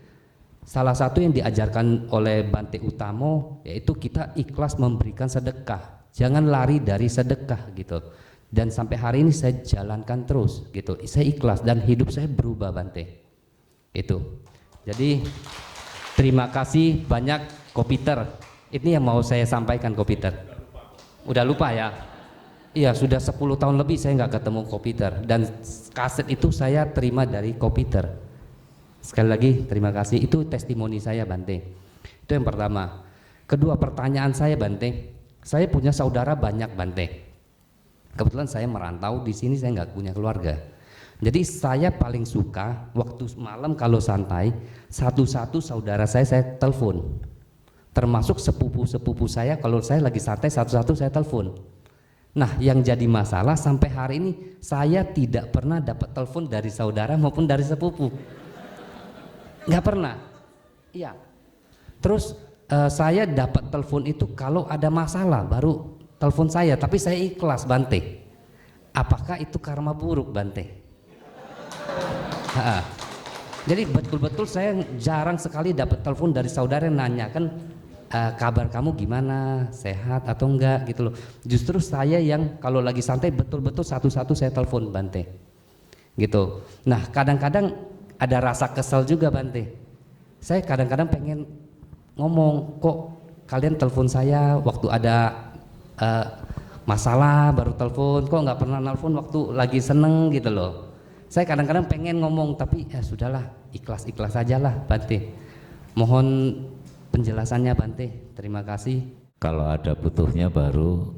Speaker 3: Salah satu yang diajarkan oleh Bante Utamo yaitu kita ikhlas memberikan sedekah, jangan lari dari sedekah gitu. Dan sampai hari ini saya jalankan terus gitu. Saya ikhlas dan hidup saya berubah Bante. Itu. Jadi terima kasih banyak Ko Peter. Ini yang mau saya sampaikan Ko Peter. Udah lupa ya? Iya, sudah 10 tahun lebih saya nggak ketemu Ko Peter, dan kaset itu saya terima dari Ko Peter. Sekali lagi terima kasih. Itu testimoni saya Bante. Itu yang pertama. Kedua, pertanyaan saya Bante. Saya punya saudara banyak Bante. Kebetulan saya merantau di sini, saya nggak punya keluarga. Jadi saya paling suka waktu malam kalau santai, satu-satu saudara saya telepon. Termasuk sepupu-sepupu saya, kalau saya lagi santai satu-satu saya telepon. Nah, yang jadi masalah sampai hari ini saya tidak pernah dapat telepon dari saudara maupun dari sepupu. Nggak pernah. Iya. Terus saya dapat telepon itu kalau ada masalah baru telepon saya, tapi saya ikhlas Bante. Apakah itu karma buruk Bante? Jadi betul-betul saya jarang sekali dapat telepon dari saudara yang nanyakan kabar kamu gimana, sehat atau enggak gitu loh. Justru saya yang kalau lagi santai betul-betul satu-satu saya telepon Bante. gitu. Nah kadang-kadang ada rasa kesel juga Bante. Saya kadang-kadang pengen ngomong, kok kalian telepon saya waktu ada masalah baru telepon, kok nggak pernah telepon waktu lagi seneng gitu loh. Saya kadang-kadang pengen ngomong tapi ya sudahlah, ikhlas-ikhlas saja lah Bante. Mohon penjelasannya Bante, terima kasih.
Speaker 2: Kalau ada butuhnya baru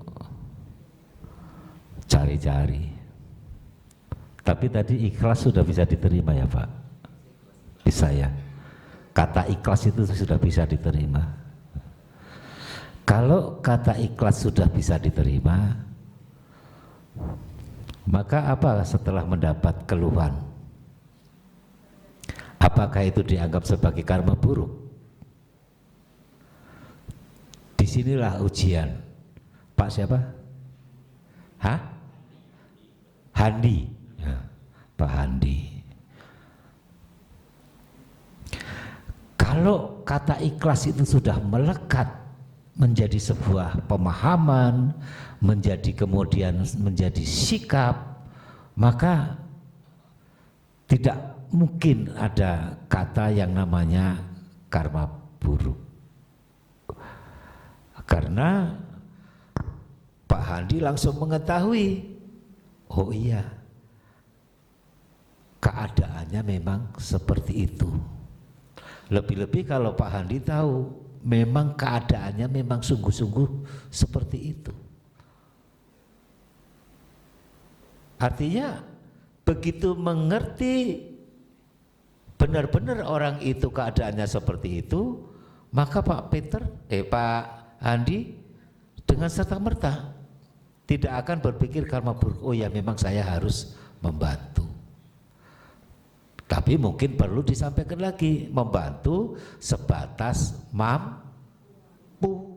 Speaker 2: cari-cari. Tapi tadi ikhlas sudah bisa diterima ya Pak? Bisa ya? Kata ikhlas itu sudah bisa diterima. Kalau kata ikhlas sudah bisa diterima, maka apa setelah mendapat keluhan? Apakah itu dianggap sebagai karma buruk? Disinilah ujian. Pak siapa? Hah? Handi. Ya, Pak Handi. Kalau kata ikhlas itu sudah melekat menjadi sebuah pemahaman, menjadi kemudian menjadi sikap, maka tidak mungkin ada kata yang namanya karma buruk. Karena Pak Handi langsung mengetahui, oh iya, keadaannya memang seperti itu. Lebih-lebih kalau Pak Handi tahu memang keadaannya memang sungguh-sungguh seperti itu. Artinya begitu mengerti benar-benar orang itu keadaannya seperti itu, maka Pak Handi dengan serta-merta tidak akan berpikir karma buruk, oh ya memang saya harus membantu. Tapi mungkin perlu disampaikan lagi, membantu sebatas mampu.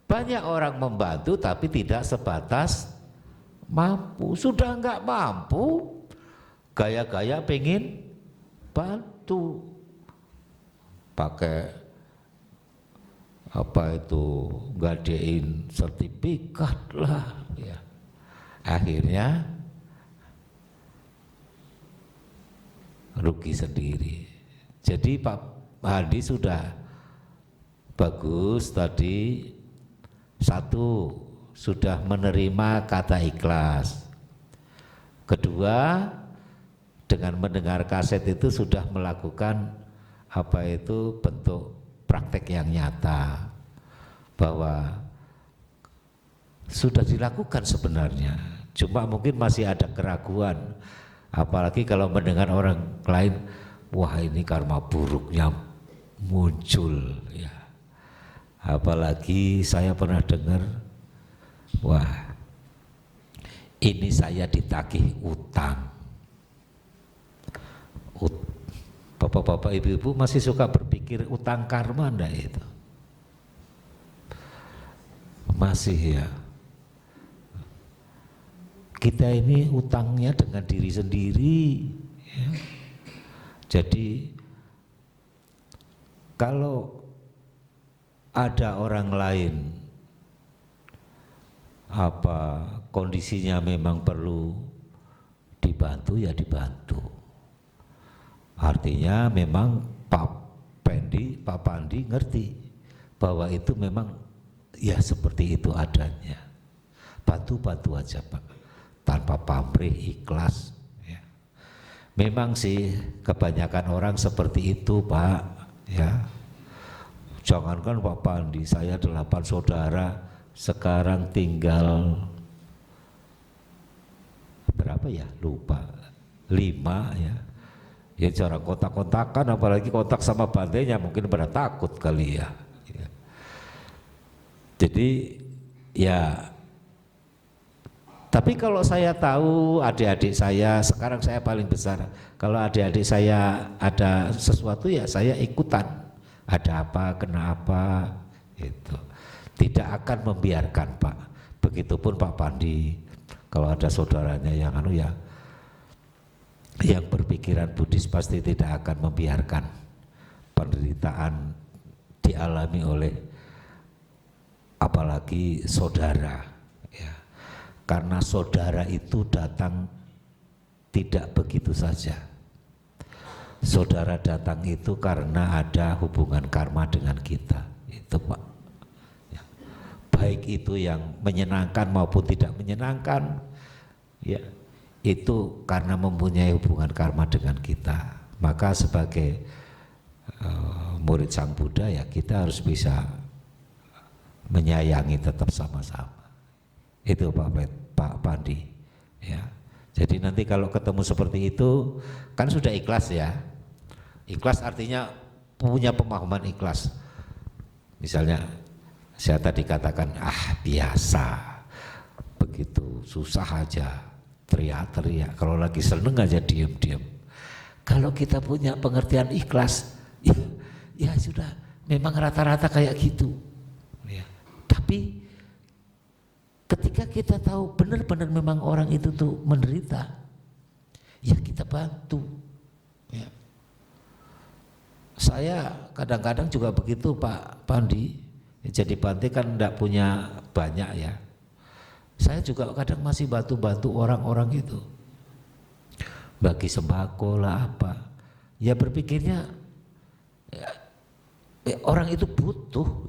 Speaker 2: Banyak orang membantu tapi tidak sebatas mampu. Sudah enggak mampu, gaya-gaya pengen bantu, pakai apa itu, gadein sertifikat lah ya. Akhirnya rugi sendiri. Jadi Pak Handi sudah bagus tadi, satu sudah menerima kata ikhlas, kedua dengan mendengar kaset itu sudah melakukan apa itu bentuk praktek yang nyata bahwa sudah dilakukan sebenarnya, cuma mungkin masih ada keraguan. Apalagi kalau mendengar orang lain, wah ini karma buruknya muncul ya. Apalagi saya pernah dengar, wah ini saya ditagih utang. Bapak-bapak, ibu-ibu masih suka berpikir utang karma enggak itu? Masih ya. Kita ini utangnya dengan diri sendiri ya. Jadi kalau ada orang lain apa kondisinya memang perlu dibantu ya dibantu. Artinya memang Pak Pandi ngerti bahwa itu memang ya seperti itu adanya. Bantu-bantu aja Pak, tanpa pamrih, ikhlas ya. Memang sih kebanyakan orang seperti itu Pak ya. Jangankan Pak Pandi, saya 8 saudara sekarang tinggal berapa ya, lupa, 5 ya. Ya cara kontak-kontakan, apalagi kontak sama bantainya mungkin pada takut kali ya. Jadi ya, tapi kalau saya tahu adik-adik saya, sekarang saya paling besar, kalau adik-adik saya ada sesuatu ya saya ikutan, ada apa, kenapa, itu tidak akan membiarkan Pak. Begitupun Pak Pandi, kalau ada saudaranya yang yang berpikiran Buddhis pasti tidak akan membiarkan penderitaan dialami oleh apalagi saudara ya. Karena saudara itu datang tidak begitu saja. Saudara datang itu karena ada hubungan karma dengan kita, itu Pak. Ya. Baik itu yang menyenangkan maupun tidak menyenangkan, ya itu karena mempunyai hubungan karma dengan kita. Maka sebagai murid Sang Buddha ya kita harus bisa menyayangi tetap sama-sama. Itu Pak Pandi. Ya. Jadi nanti kalau ketemu seperti itu kan sudah ikhlas ya. Ikhlas artinya punya pemahaman ikhlas. Misalnya saya tadi katakan biasa, begitu susah aja teriak-teriak, kalau lagi seneng aja diem-diem. Kalau kita punya pengertian ikhlas, ya sudah, memang rata-rata kayak gitu. Ya. Tapi ketika kita tahu benar-benar memang orang itu tuh menderita, ya kita bantu. Ya. Saya kadang-kadang juga begitu Pak Pandi. Jadi Bante kan enggak punya banyak ya. Saya juga kadang masih bantu-bantu orang-orang itu. Bagi sembako lah apa. Ya berpikirnya ya, orang itu butuh.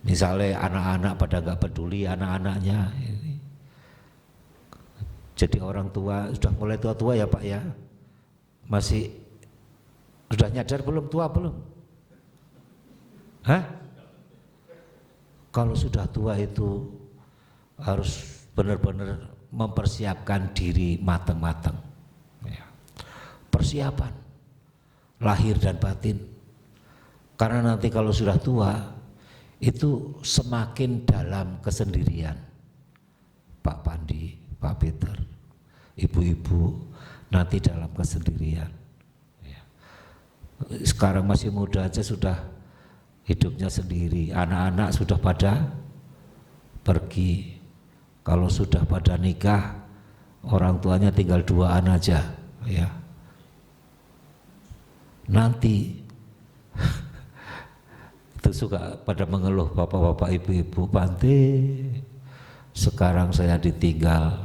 Speaker 2: Misalnya anak-anak pada nggak peduli anak-anaknya ini. Jadi orang tua sudah mulai tua-tua ya Pak ya. Masih sudah nyadar belum tua belum? Hah? Kalau sudah tua itu harus benar-benar mempersiapkan diri matang-matang. Ya. Persiapan lahir dan batin. Karena nanti kalau sudah tua itu semakin dalam kesendirian. Pak Pandi, Pak Peter, ibu-ibu nanti dalam kesendirian. Ya. Sekarang masih muda aja sudah hidupnya sendiri, anak-anak sudah pada pergi. Kalau sudah pada nikah, orang tuanya tinggal duaan aja, ya. Nanti itu suka pada mengeluh bapak-bapak, ibu-ibu, Bante, sekarang saya ditinggal,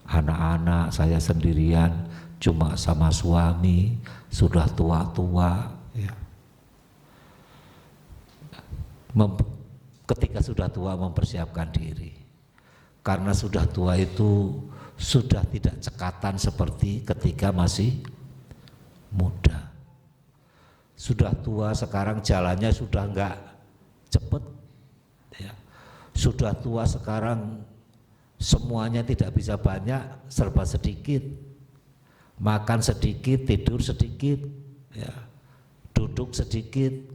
Speaker 2: anak-anak saya sendirian, cuma sama suami, sudah tua-tua, ya. Ketika sudah tua mempersiapkan diri. Karena sudah tua itu sudah tidak cekatan seperti ketika masih muda. Sudah tua sekarang jalannya sudah enggak cepet ya. Sudah tua sekarang semuanya tidak bisa banyak, serba sedikit. Makan sedikit, tidur sedikit ya. Duduk sedikit.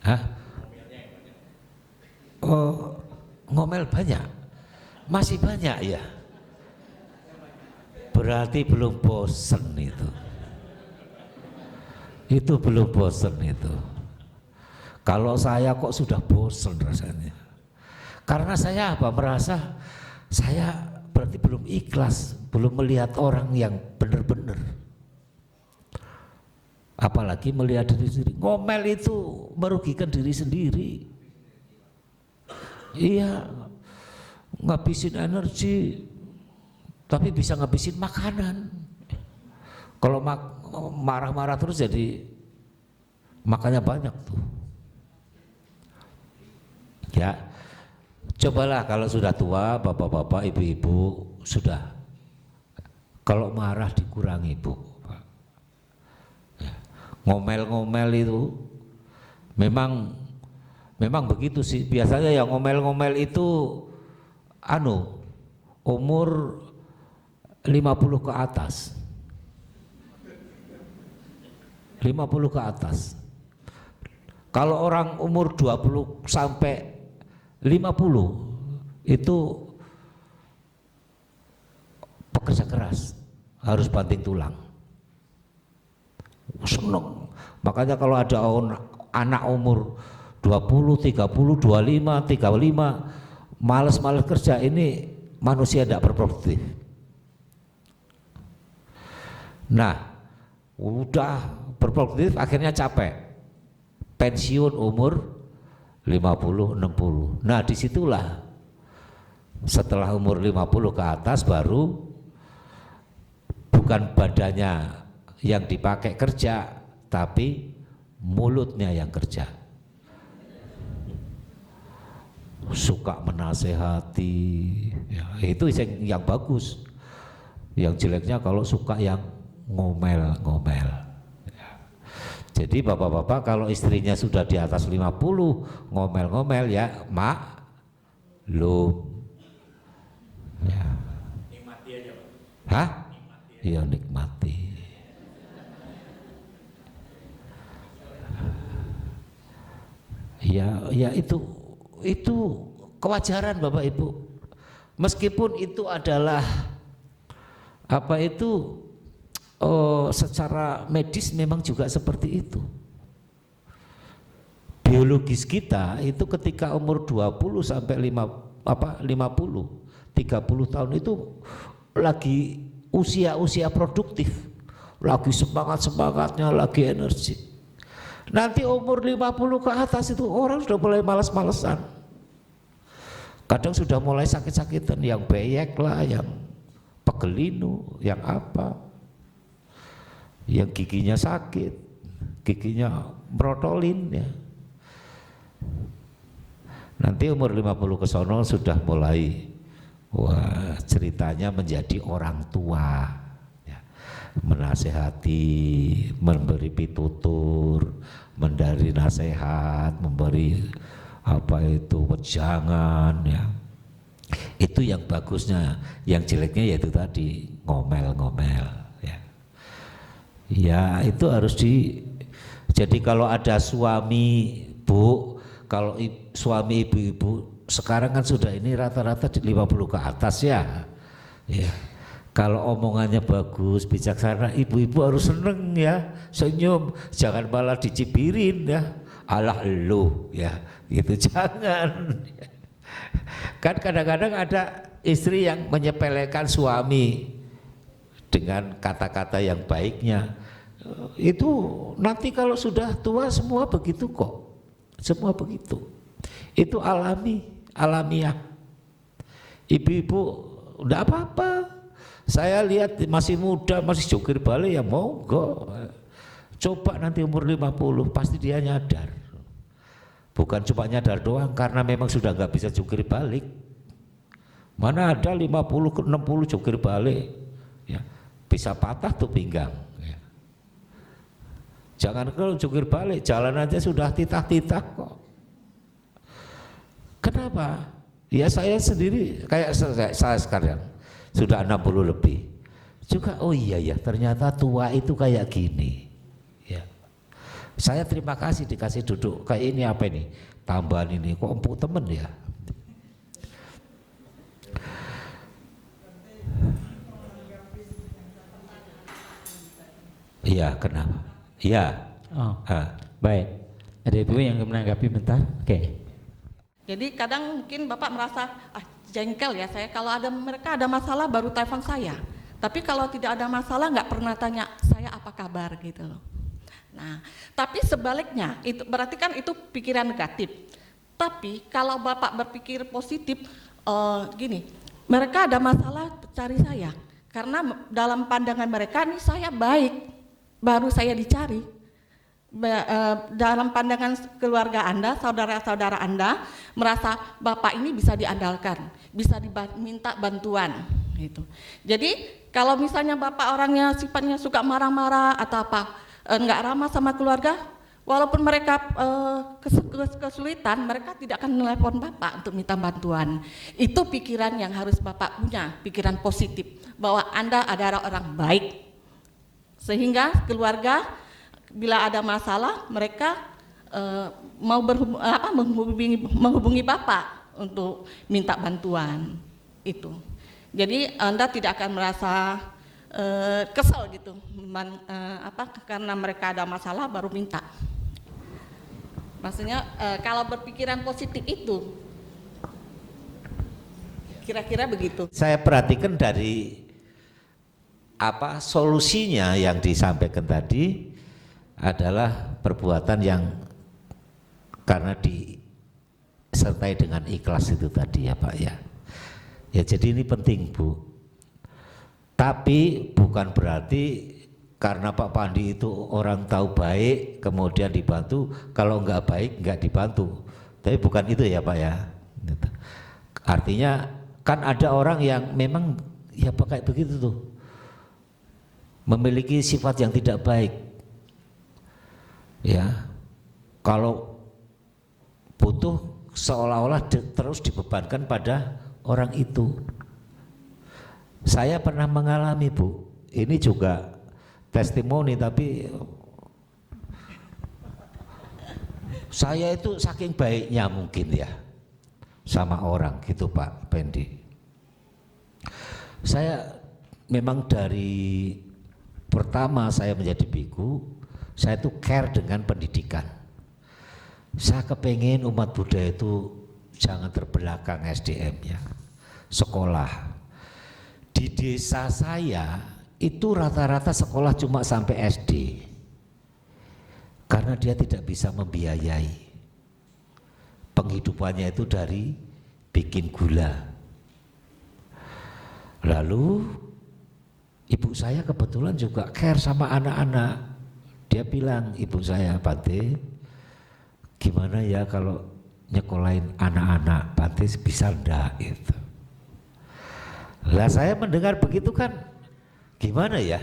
Speaker 2: Hah? Oh, ngomel banyak, masih banyak ya. Berarti belum bosen itu. Itu belum bosen itu. Kalau saya kok sudah bosen rasanya. Karena saya apa? Merasa saya berarti belum ikhlas, belum melihat orang yang benar-benar. Apalagi melihat diri sendiri. Ngomel itu merugikan diri sendiri. Iya, ngabisin energi, tapi bisa ngabisin makanan. Kalau marah-marah terus jadi makannya banyak tuh. Ya, cobalah kalau sudah tua, bapak-bapak, ibu-ibu sudah. Kalau marah dikurangi Bu. Ngomel-ngomel itu memang begitu sih. Biasanya yang ngomel-ngomel itu umur 50 ke atas. 50 ke atas. Kalau orang umur 20 sampai 50 itu pekerja keras, harus banting tulang. Seneng. Makanya kalau ada anak umur 20, 30, 25, 35 males-males kerja, ini manusia tidak berproduktif. Nah, udah berproduktif akhirnya capek, pensiun umur 50, 60. Nah disitulah Setelah umur 50 ke atas baru bukan badannya yang dipakai kerja, tapi mulutnya yang kerja. Suka menasehati, ya, itu yang bagus. Yang jeleknya kalau suka yang ngomel-ngomel. Ya. Jadi bapak-bapak kalau istrinya sudah di atas 50 ngomel-ngomel ya maklum. Ya.
Speaker 1: Nikmati aja, Pak.
Speaker 2: Hah? Iya, nikmati. Ya itu kewajaran Bapak Ibu. Meskipun itu adalah secara medis memang juga seperti itu. Biologis kita itu ketika umur 20 sampai 50, 30 tahun itu lagi usia produktif, lagi semangatnya, lagi energi. Nanti umur 50 ke atas itu orang sudah mulai malas-malesan. Kadang sudah mulai sakit-sakitan, yang beyek lah, yang pegelinu, yang apa, yang giginya sakit, giginya merotolin ya. Nanti umur 50 ke sono sudah mulai ceritanya menjadi orang tua ya. Menasehati, memberi pitutur, memberi nasihat, memberi wejangan ya. Itu yang bagusnya. Yang jeleknya yaitu tadi ngomel-ngomel ya. Ya itu harus jadi kalau ada suami Bu, kalau suami ibu-ibu sekarang kan sudah ini rata-rata di 50 ke atas ya. Ya. Kalau omongannya bagus, bijaksana, ibu-ibu harus seneng ya, senyum, jangan malah dicibirin ya. Alah lu ya, gitu jangan. Kan kadang-kadang ada istri yang menyepelekan suami dengan kata-kata yang baiknya. Itu nanti kalau sudah tua semua begitu kok. Semua begitu. Itu alamiah. Ibu-ibu udah apa-apa. Saya lihat masih muda, masih jungkir balik ya monggo. Coba nanti umur 50 pasti dia nyadar. Bukan cuma nyadar doang, karena memang sudah nggak bisa jungkir balik. Mana ada 50 ke 60 jungkir balik ya, bisa patah tuh pinggang ya. Jangan kalau jungkir balik, jalan aja sudah titah-titah kok. Kenapa? Ya saya sendiri kayak saya sekarang sudah 60 lebih juga, oh iya ya ternyata tua itu kayak gini ya. Saya terima kasih dikasih duduk kayak ini, apa ini tambahan ini, kok empuk temen ya. Iya, kenapa? Iya.
Speaker 1: Oh, baik. Ada ibu yang menanggapi bentar? Oke.
Speaker 4: Jadi kadang mungkin Bapak merasa jengkel ya, saya kalau mereka ada masalah baru telepon saya. Tapi kalau tidak ada masalah nggak pernah tanya saya apa kabar gitu loh. Nah, tapi sebaliknya itu berarti kan itu pikiran negatif. Tapi kalau Bapak berpikir positif, gini, mereka ada masalah cari saya. Karena dalam pandangan mereka nih saya baik, baru saya dicari. Dalam pandangan keluarga Anda, saudara-saudara Anda merasa Bapak ini bisa diandalkan, bisa diminta bantuan gitu. Jadi kalau misalnya Bapak orangnya sifatnya suka marah-marah atau apa, enggak ramah sama keluarga, walaupun mereka kesulitan, mereka tidak akan menelepon Bapak untuk minta bantuan. Itu pikiran yang harus Bapak punya, pikiran positif bahwa Anda adalah orang baik. Sehingga keluarga bila ada masalah mereka mau menghubungi Bapak untuk minta bantuan itu. Jadi Anda tidak akan merasa kesel gitu, karena mereka ada masalah baru minta. Maksudnya kalau berpikiran positif itu, kira-kira begitu.
Speaker 2: Saya perhatikan dari solusinya yang disampaikan tadi adalah perbuatan yang karena disertai dengan ikhlas itu tadi ya Pak ya. Ya jadi ini penting Bu. Tapi bukan berarti karena Pak Pandi itu orang tahu baik kemudian dibantu, kalau enggak baik enggak dibantu. Tapi bukan itu ya Pak ya. Artinya kan ada orang yang memang ya pakai begitu tuh, memiliki sifat yang tidak baik. Ya, kalau butuh seolah-olah terus dibebankan pada orang itu. Saya pernah mengalami Bu, ini juga testimoni, tapi saya itu saking baiknya mungkin ya sama orang gitu Pak Pendi. Saya memang dari pertama saya menjadi biku, saya itu care dengan pendidikan. Saya kepengen umat Buddha itu jangan terbelakang SDM-nya, sekolah. Di desa saya itu rata-rata sekolah cuma sampai SD, karena dia tidak bisa membiayai. Penghidupannya itu dari bikin gula. Lalu ibu saya kebetulan juga care sama anak-anak. Dia bilang, ibu saya, Bante, gimana ya kalau nyekolahin anak-anak, Bante bisa enggak gitu. Lah saya mendengar begitu kan, gimana ya?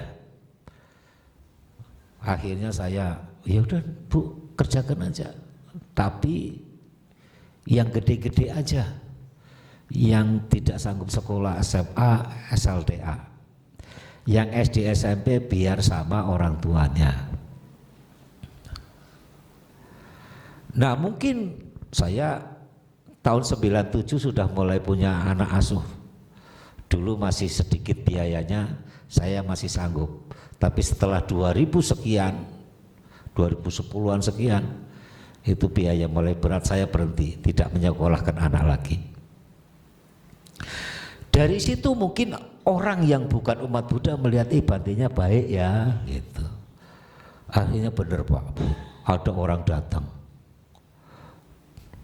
Speaker 2: Akhirnya saya, ya udah Bu, kerjakan aja. Tapi yang gede-gede aja, yang tidak sanggup sekolah SMA, SLTA, yang SD SMP biar sama orang tuanya. Nah mungkin saya tahun 97 sudah mulai punya anak asuh. Dulu masih sedikit biayanya, saya masih sanggup. Tapi setelah 2000 sekian, 2010-an sekian, itu biaya mulai berat, saya berhenti, tidak menyekolahkan anak lagi. Dari situ mungkin orang yang bukan umat Buddha melihat Bantenya baik ya, gitu. Akhirnya benar Pak Bu, ada orang datang,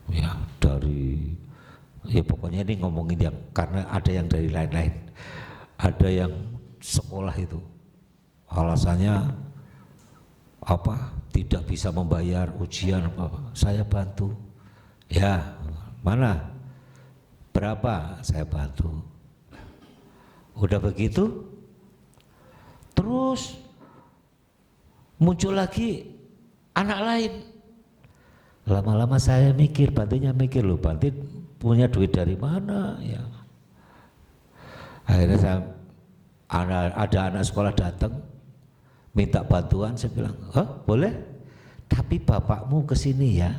Speaker 2: ya dari, ya pokoknya ini ngomongin yang, karena ada yang dari lain-lain, ada yang sekolah itu alasannya apa, tidak bisa membayar ujian apa, saya bantu. Ya mana, berapa, saya bantu. Udah begitu terus muncul lagi anak lain. Lama-lama saya mikir, Bantinya mikir, loh Banti punya duit dari mana ya. Akhirnya saya, ada anak sekolah datang minta bantuan, saya bilang, oh boleh, tapi bapakmu kesini ya,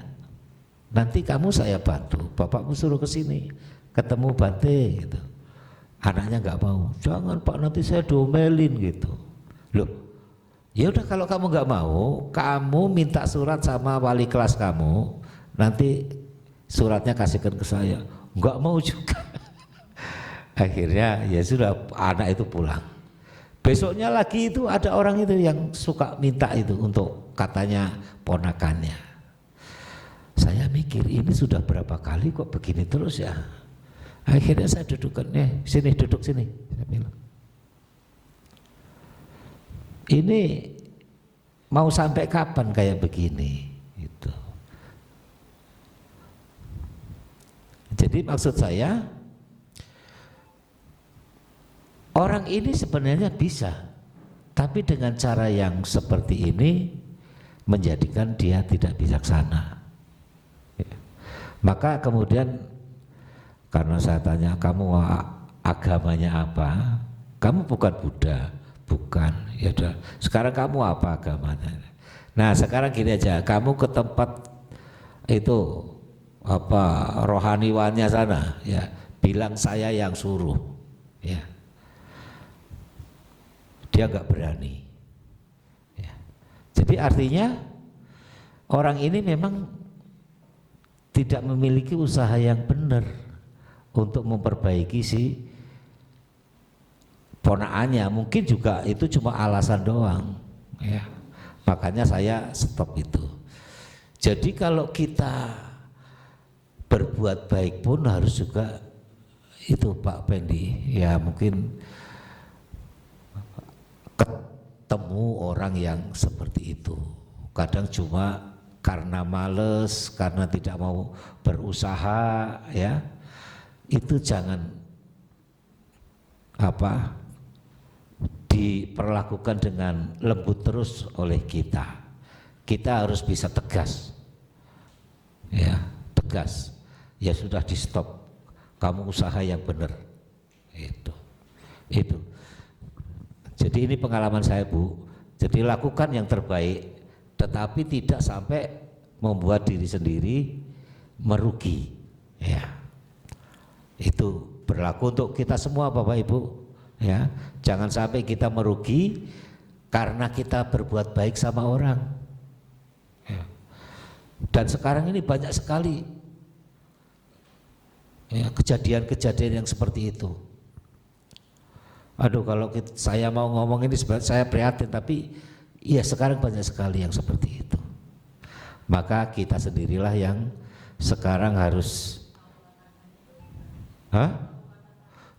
Speaker 2: nanti kamu saya bantu, bapakmu suruh kesini ketemu Bante gitu. Anaknya nggak mau, jangan Pak, nanti saya diomelin gitu. Loh, ya udah kalau kamu nggak mau, kamu minta surat sama wali kelas kamu, nanti suratnya kasihkan ke saya. Nggak mau juga. Akhirnya ya sudah, anak itu pulang. Besoknya lagi itu ada orang itu yang suka minta itu untuk katanya ponakannya. Saya mikir ini sudah berapa kali kok begini terus ya. Akhirnya saya dudukkan, sini duduk sini. Saya bilang, ini mau sampai kapan kayak begini? Gitu. Jadi maksud saya, orang ini sebenarnya bisa, tapi dengan cara yang seperti ini menjadikan dia tidak bijaksana. Maka kemudian karena saya tanya, kamu agamanya apa? Kamu bukan Buddha, bukan. Ya udah, sekarang kamu apa agamanya? Nah sekarang gini aja, kamu ke tempat itu apa rohaniwannya sana, ya bilang saya yang suruh, ya. Dia nggak berani. Ya. Jadi artinya orang ini memang tidak memiliki usaha yang benar untuk memperbaiki si ponakannya. Mungkin juga itu cuma alasan doang, ya. Makanya saya stop itu. Jadi kalau kita berbuat baik pun harus juga itu Pak Pendi, ya mungkin ketemu orang yang seperti itu. Kadang cuma karena males, karena tidak mau berusaha, ya itu jangan diperlakukan dengan lembut terus oleh kita. Kita harus bisa tegas, ya tegas. Ya sudah di stop, kamu usaha yang benar. Itu. Jadi ini pengalaman saya, Bu. Jadi lakukan yang terbaik, tetapi tidak sampai membuat diri sendiri merugi. Ya, itu berlaku untuk kita semua, Bapak Ibu. Ya, jangan sampai kita merugi karena kita berbuat baik sama orang. Ya. Dan sekarang ini banyak sekali ya, kejadian-kejadian yang seperti itu. Aduh, kalau saya mau ngomong ini saya prihatin, tapi ya sekarang banyak sekali yang seperti itu. Maka kita sendirilah yang sekarang harus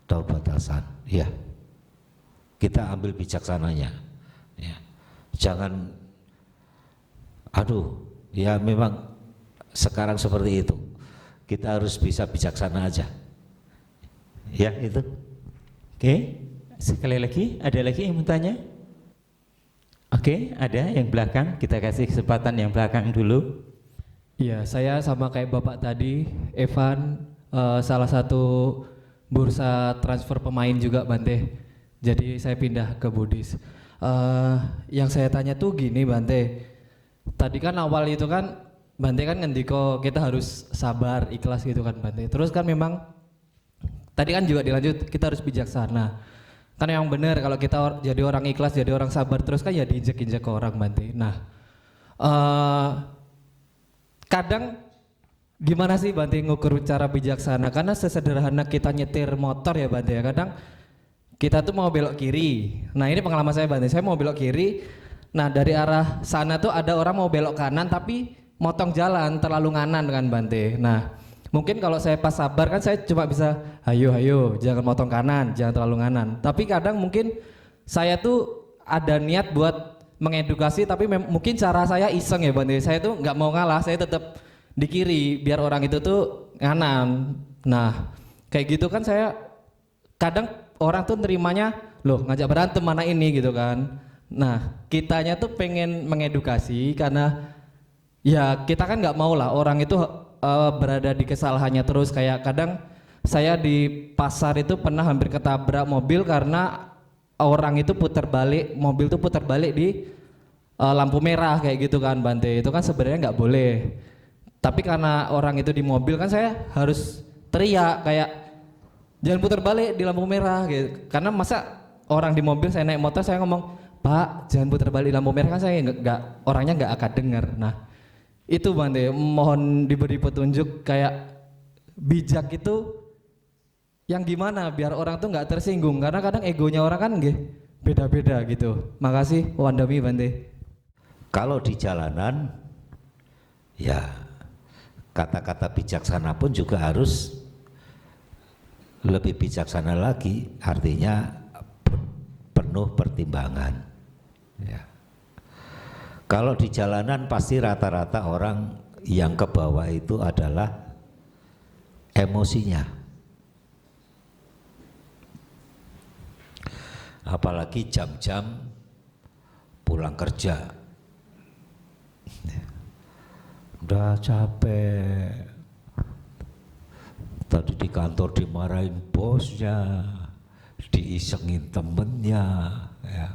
Speaker 2: tahu batasan. Ya, kita ambil bijaksananya. Ya. Jangan, ya memang sekarang seperti itu. Kita harus bisa bijaksana aja. Ya itu.
Speaker 1: Oke. Sekali lagi, ada lagi yang mau tanya? Oke, ada yang belakang, kita kasih kesempatan yang belakang dulu.
Speaker 5: Iya, saya sama kayak Bapak tadi, Evan, salah satu bursa transfer pemain juga Bante. Jadi saya pindah ke Budis. Yang saya tanya tuh gini Bante, tadi kan awal itu kan Bante kan ngendiko kita harus sabar, ikhlas gitu kan Bante. Terus kan memang tadi kan juga dilanjut kita harus bijaksana. Kan yang benar kalau kita jadi orang ikhlas, jadi orang sabar terus kan ya diinjek-injek ke orang Bante. Nah, kadang gimana sih Bante ngukur cara bijaksana? Karena sesederhana kita nyetir motor ya Bante ya, kadang kita tuh mau belok kiri. Nah ini pengalaman saya Bante, saya mau belok kiri. Nah dari arah sana tuh ada orang mau belok kanan tapi motong jalan terlalu nganan kan Bante. Nah mungkin kalau saya pas sabar kan saya cuma bisa hayo jangan motong kanan, jangan terlalu nganan. Tapi kadang mungkin saya tuh ada niat buat mengedukasi tapi mungkin cara saya iseng ya Bante. Saya tuh nggak mau ngalah, saya tetap di kiri biar orang itu tuh nganan. Nah kayak gitu kan saya kadang orang tuh nerimanya loh ngajak berantem mana ini gitu kan. Nah kitanya tuh pengen mengedukasi karena ya kita kan nggak mau lah orang itu berada di kesalahannya terus. Kayak kadang saya di pasar itu pernah hampir ketabrak mobil karena orang itu mobil tuh putar balik di lampu merah kayak gitu kan Bante. Itu kan sebenarnya nggak boleh, tapi karena orang itu di mobil kan saya harus teriak kayak jangan putar balik di lampu merah gitu. Karena masa orang di mobil, saya naik motor saya ngomong Pak jangan putar balik di lampu merah, kan saya orangnya nggak akan dengar. Nah itu Bante, mohon diberi petunjuk kayak bijak itu yang gimana biar orang tuh nggak tersinggung, karena kadang egonya orang kan beda-beda gitu. Makasih Wandami Bante.
Speaker 2: Kalau di jalanan ya kata-kata bijaksana pun juga harus lebih bijaksana lagi, artinya penuh pertimbangan ya. Kalau di jalanan pasti rata-rata orang yang ke bawah itu adalah emosinya. Apalagi jam-jam pulang kerja. Udah capek. Tadi di kantor dimarahin bosnya, diisengin temennya, ya.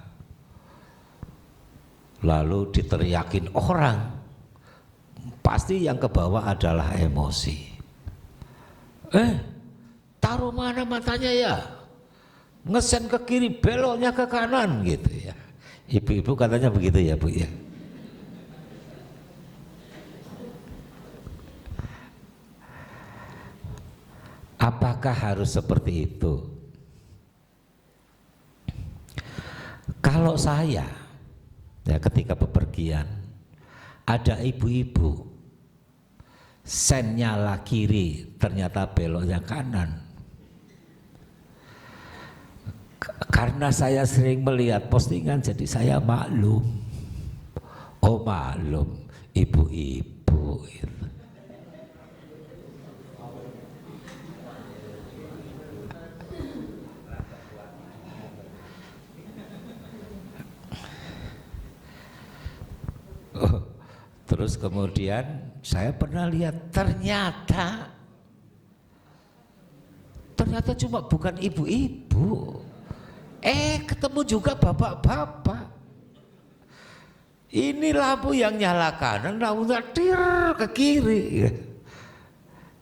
Speaker 2: Lalu diteriakin orang, pasti yang ke bawah adalah emosi. Taruh mana matanya ya? Ngesen ke kiri, beloknya ke kanan gitu ya. Ibu-ibu katanya begitu ya Bu ya. Apakah harus seperti itu? Kalau saya ya ketika bepergian ada ibu-ibu sen nyala kiri ternyata beloknya kanan, Karena saya sering melihat postingan jadi saya maklum. Oh maklum, ibu-ibu itu. Oh, terus kemudian saya pernah lihat ternyata cuma bukan ibu-ibu. Ketemu juga bapak-bapak. Ini lampu yang nyala kanan, lampu tir ke kiri.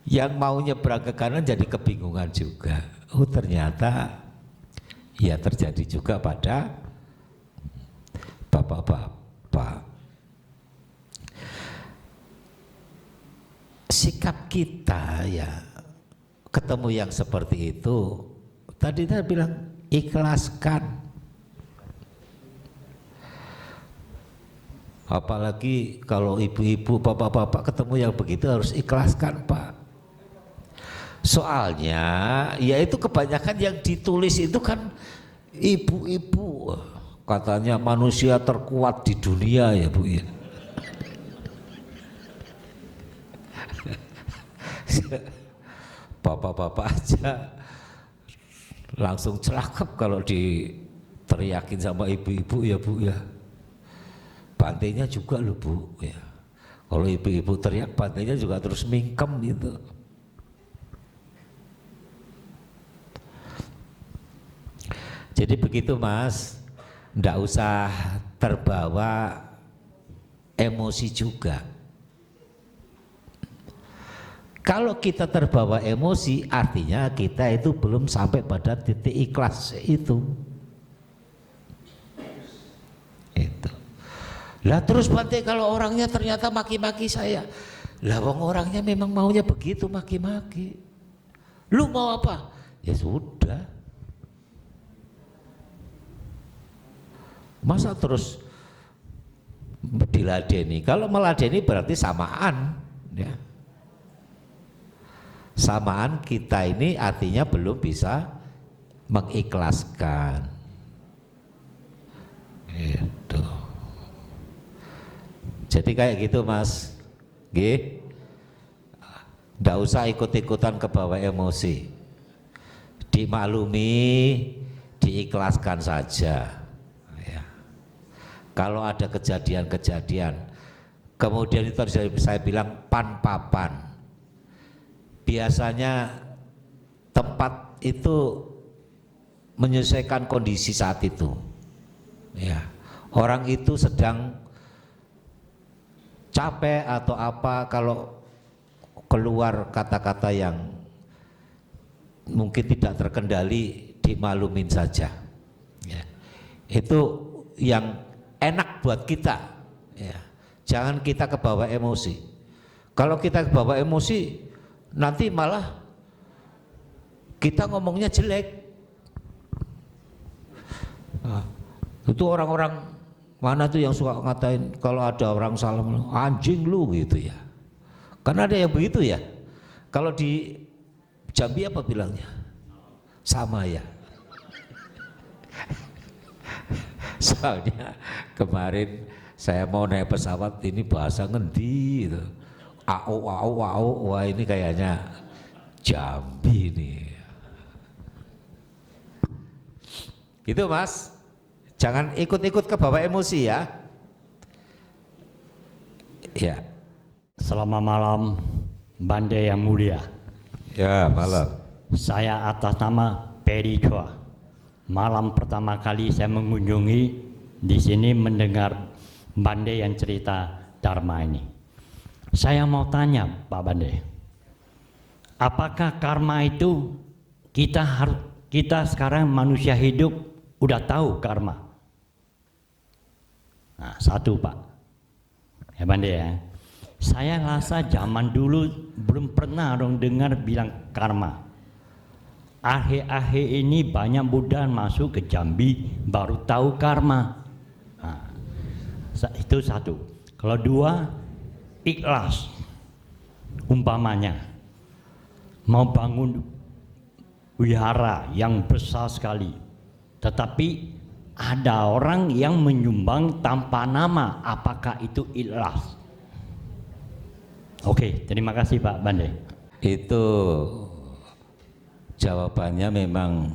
Speaker 2: Yang mau nyebrang ke kanan jadi kebingungan juga. Oh ternyata ya terjadi juga pada bapak-bapak. Sikap kita ya ketemu yang seperti itu, tadi saya bilang ikhlaskan. Apalagi kalau ibu-ibu, bapak-bapak ketemu yang begitu harus ikhlaskan Pak. Soalnya ya itu kebanyakan yang ditulis itu kan ibu-ibu, katanya manusia terkuat di dunia ya Bu ya. Bapak-bapak aja langsung celakap kalau diteriakin sama ibu-ibu ya Bu ya. Bantainya juga loh Bu ya. Kalau ibu-ibu teriak bantainya juga terus mingkem gitu. Jadi begitu Mas, ndak usah terbawa emosi juga. Kalau kita terbawa emosi, artinya kita itu belum sampai pada titik ikhlas itu. Itu. Lah terus Bante kalau orangnya ternyata maki-maki saya, lah wong orangnya memang maunya begitu maki-maki. Lu mau apa? Ya sudah. Masa terus diladeni? Kalau meladeni berarti samaan, ya. Samaan kita ini artinya belum bisa mengikhlaskan. Gitu. Jadi kayak gitu Mas. Nggih. Nggak usah ikut-ikutan ke bawah emosi. Dimaklumi, diikhlaskan saja. Ya. Kalau ada kejadian-kejadian, kemudian itu saya bilang pan-papan. Biasanya tempat itu menyesuaikan kondisi saat itu. Ya, orang itu sedang capek atau apa, kalau keluar kata-kata yang mungkin tidak terkendali dimaklumin saja. Ya, itu yang enak buat kita. Ya, jangan kita kebawa emosi. Kalau kita kebawa emosi, nanti malah kita ngomongnya jelek. Nah, itu orang-orang mana tuh yang suka ngatain kalau ada orang salam anjing lu gitu ya. Karena ada yang begitu ya. Kalau di Jambi apa bilangnya? Sama ya. Soalnya kemarin saya mau naik pesawat ini bahasa ngendi gitu. Wah ini kayaknya Jambi nih. Gitu Mas, jangan ikut-ikut ke bawah emosi ya. Ya.
Speaker 6: Selamat malam Bante yang mulia.
Speaker 2: Ya malam.
Speaker 6: Saya atas nama Peri Chua. Malam pertama kali saya mengunjungi di sini mendengar Bante yang cerita Dharma ini. Saya mau tanya Pak Bante, apakah karma itu kita sekarang manusia hidup udah tahu karma? Nah, satu Pak, ya Bante ya. Saya rasa zaman dulu belum pernah orang dengar bilang karma. Akhir-akhir ini banyak Buddha masuk ke Jambi baru tahu karma. Nah, itu satu. Kalau dua, ikhlas. Umpamanya mau bangun wihara yang besar sekali, Tetapi ada orang yang menyumbang tanpa nama, apakah itu ikhlas? Oke, terima kasih Pak Bande.
Speaker 2: Itu jawabannya memang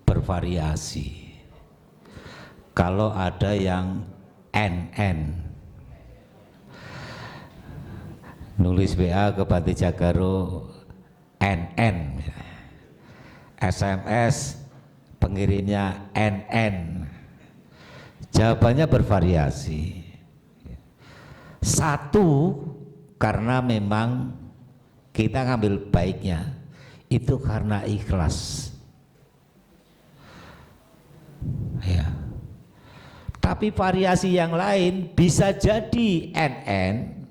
Speaker 2: bervariasi. Kalau ada yang NN, nulis WA ke Bante Jagaro NN, SMS pengirimnya NN, jawabannya bervariasi. Satu, karena memang kita ngambil baiknya, itu karena ikhlas, ya. Tapi variasi yang lain bisa jadi NN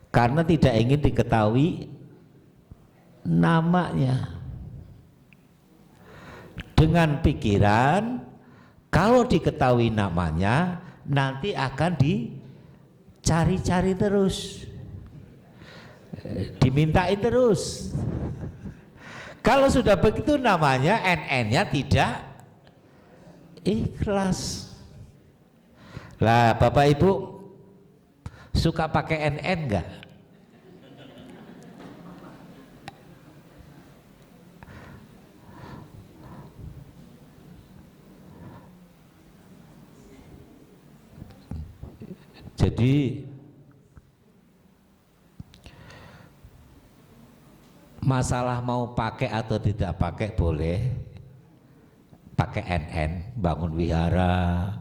Speaker 2: karena tidak ingin diketahui namanya, dengan pikiran kalau diketahui namanya nanti akan dicari-cari terus, dimintain terus. Kalau sudah begitu namanya NN-nya tidak ikhlas. Lah Bapak Ibu suka pakai NN enggak? Jadi masalah mau pakai atau tidak pakai boleh, pakai NN, bangun wihara,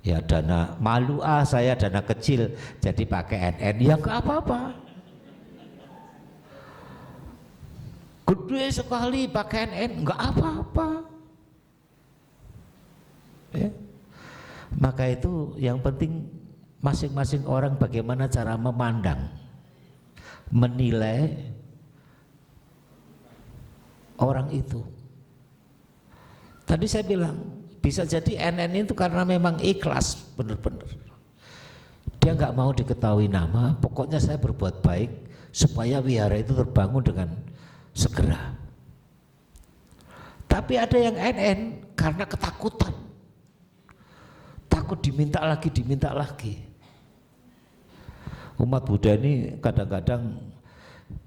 Speaker 2: ya dana malu saya dana kecil jadi pakai NN, ya nggak apa-apa. Gede sekali pakai NN, nggak apa-apa. Ya. Maka itu yang penting masing-masing orang bagaimana cara memandang, menilai orang itu. Tadi saya bilang bisa jadi NN itu karena memang ikhlas benar-benar. Dia nggak mau diketahui nama, pokoknya saya berbuat baik supaya wihara itu terbangun dengan segera. Tapi ada yang NN karena ketakutan, takut diminta lagi. Umat Buddha ini kadang-kadang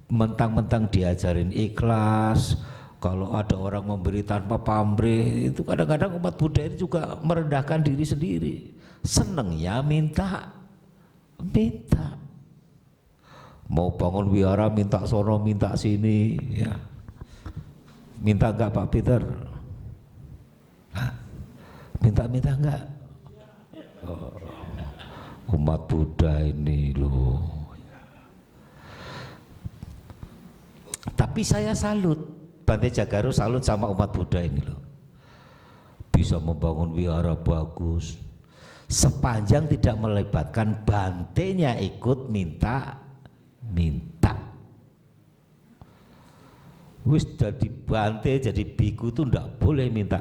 Speaker 2: mentang-mentang diajarin ikhlas. Kalau ada orang memberi tanpa pamrih, itu kadang-kadang umat Buddha ini juga merendahkan diri sendiri. Senengnya minta. Mau bangun wihara minta sono, minta sini, ya. Minta enggak Pak Peter? Hah? Minta enggak? Oh, umat Buddha ini loh. Tapi saya salut, Bante Jagaro salut sama umat Buddha ini loh. Bisa membangun wihara bagus, sepanjang tidak melibatkan bantenya ikut minta. Wis jadi bante, jadi biku itu ndak boleh minta.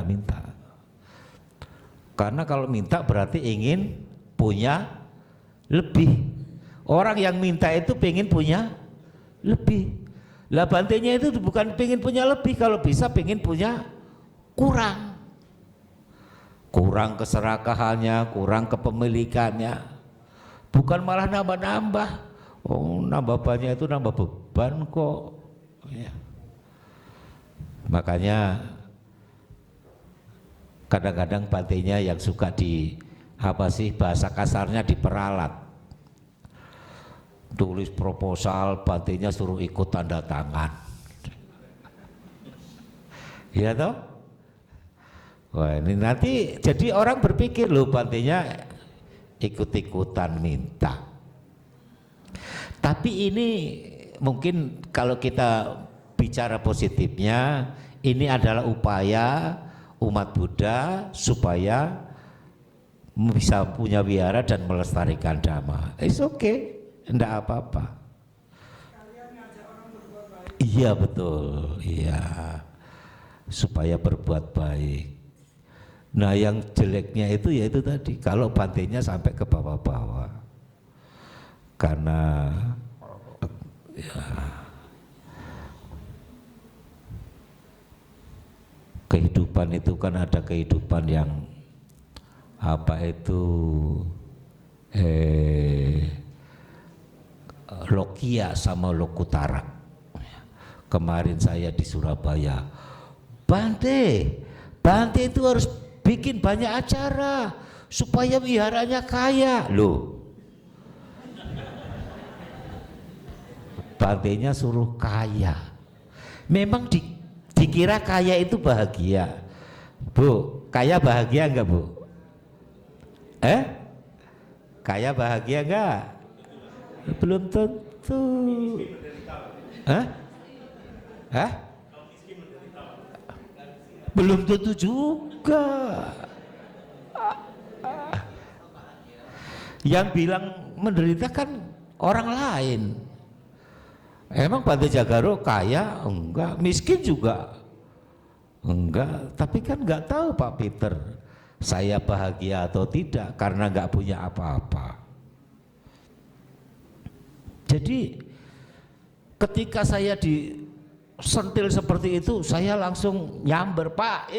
Speaker 2: Karena kalau minta berarti ingin punya lebih. Orang yang minta itu pengen punya lebih. Lah bantenya itu bukan pengen punya lebih, kalau bisa pengen punya kurang keserakahannya, kurang kepemilikannya, bukan malah nambah-nambah. Oh, nambah banyak itu nambah beban kok, ya. Makanya kadang-kadang bantenya yang suka bahasa kasarnya diperalat, tulis proposal, bantenya suruh ikut tanda tangan. Ya toh? Wah, ini nanti jadi orang berpikir loh bantenya ikut-ikutan minta. Tapi ini mungkin kalau kita bicara positifnya, ini adalah upaya umat Buddha supaya bisa punya wihara dan melestarikan dhamma. It's okay, enggak apa-apa. Iya betul, iya. Supaya berbuat baik. Nah yang jeleknya itu yaitu tadi, kalau bantenya sampai ke bawah-bawah. Karena ya, kehidupan itu kan ada kehidupan yang apa itu Lokia sama Lokutara. Kemarin saya di Surabaya, Bante itu harus bikin banyak acara supaya wiharanya kaya. Loh, Bantenya suruh kaya. Memang dikira kaya itu bahagia. Bu, kaya bahagia enggak, Bu? Kaya bahagia enggak? Belum tentu. Belum tentu juga. Yang bilang menderita kan orang lain. Emang Bante Jagaro kaya? Enggak. Miskin juga? Enggak. Tapi kan enggak tahu Pak Peter saya bahagia atau tidak karena enggak punya apa-apa. Jadi ketika saya disentil seperti itu, saya langsung nyamber, Pak,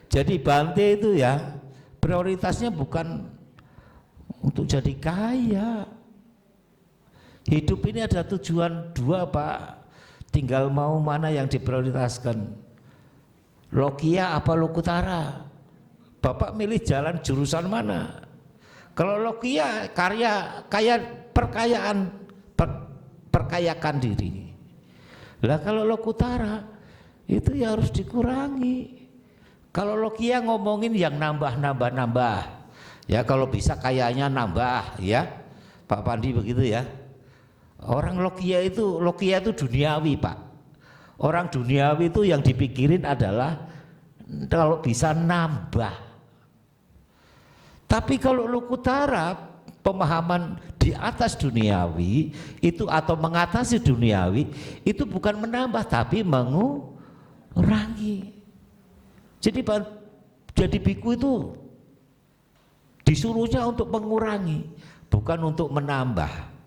Speaker 2: jadi Bante itu ya prioritasnya bukan untuk jadi kaya. Hidup ini ada tujuan dua, Pak. Tinggal mau mana yang diprioritaskan, Lokia apa Lokutara. Bapak milih jalan jurusan mana? Kalau Lokia perkayakan diri. Lah kalau Lokutara itu ya harus dikurangi. Kalau Lokia ngomongin yang nambah. Ya kalau bisa kayanya nambah ya. Pak Pandi begitu ya. Orang Lokia itu duniawi, Pak. Orang duniawi itu yang dipikirin adalah kalau bisa nambah. Tapi kalau Lokutara, pemahaman di atas duniawi itu atau mengatasi duniawi itu bukan menambah tapi mengurangi. Jadi biku itu disuruhnya untuk mengurangi, bukan untuk menambah.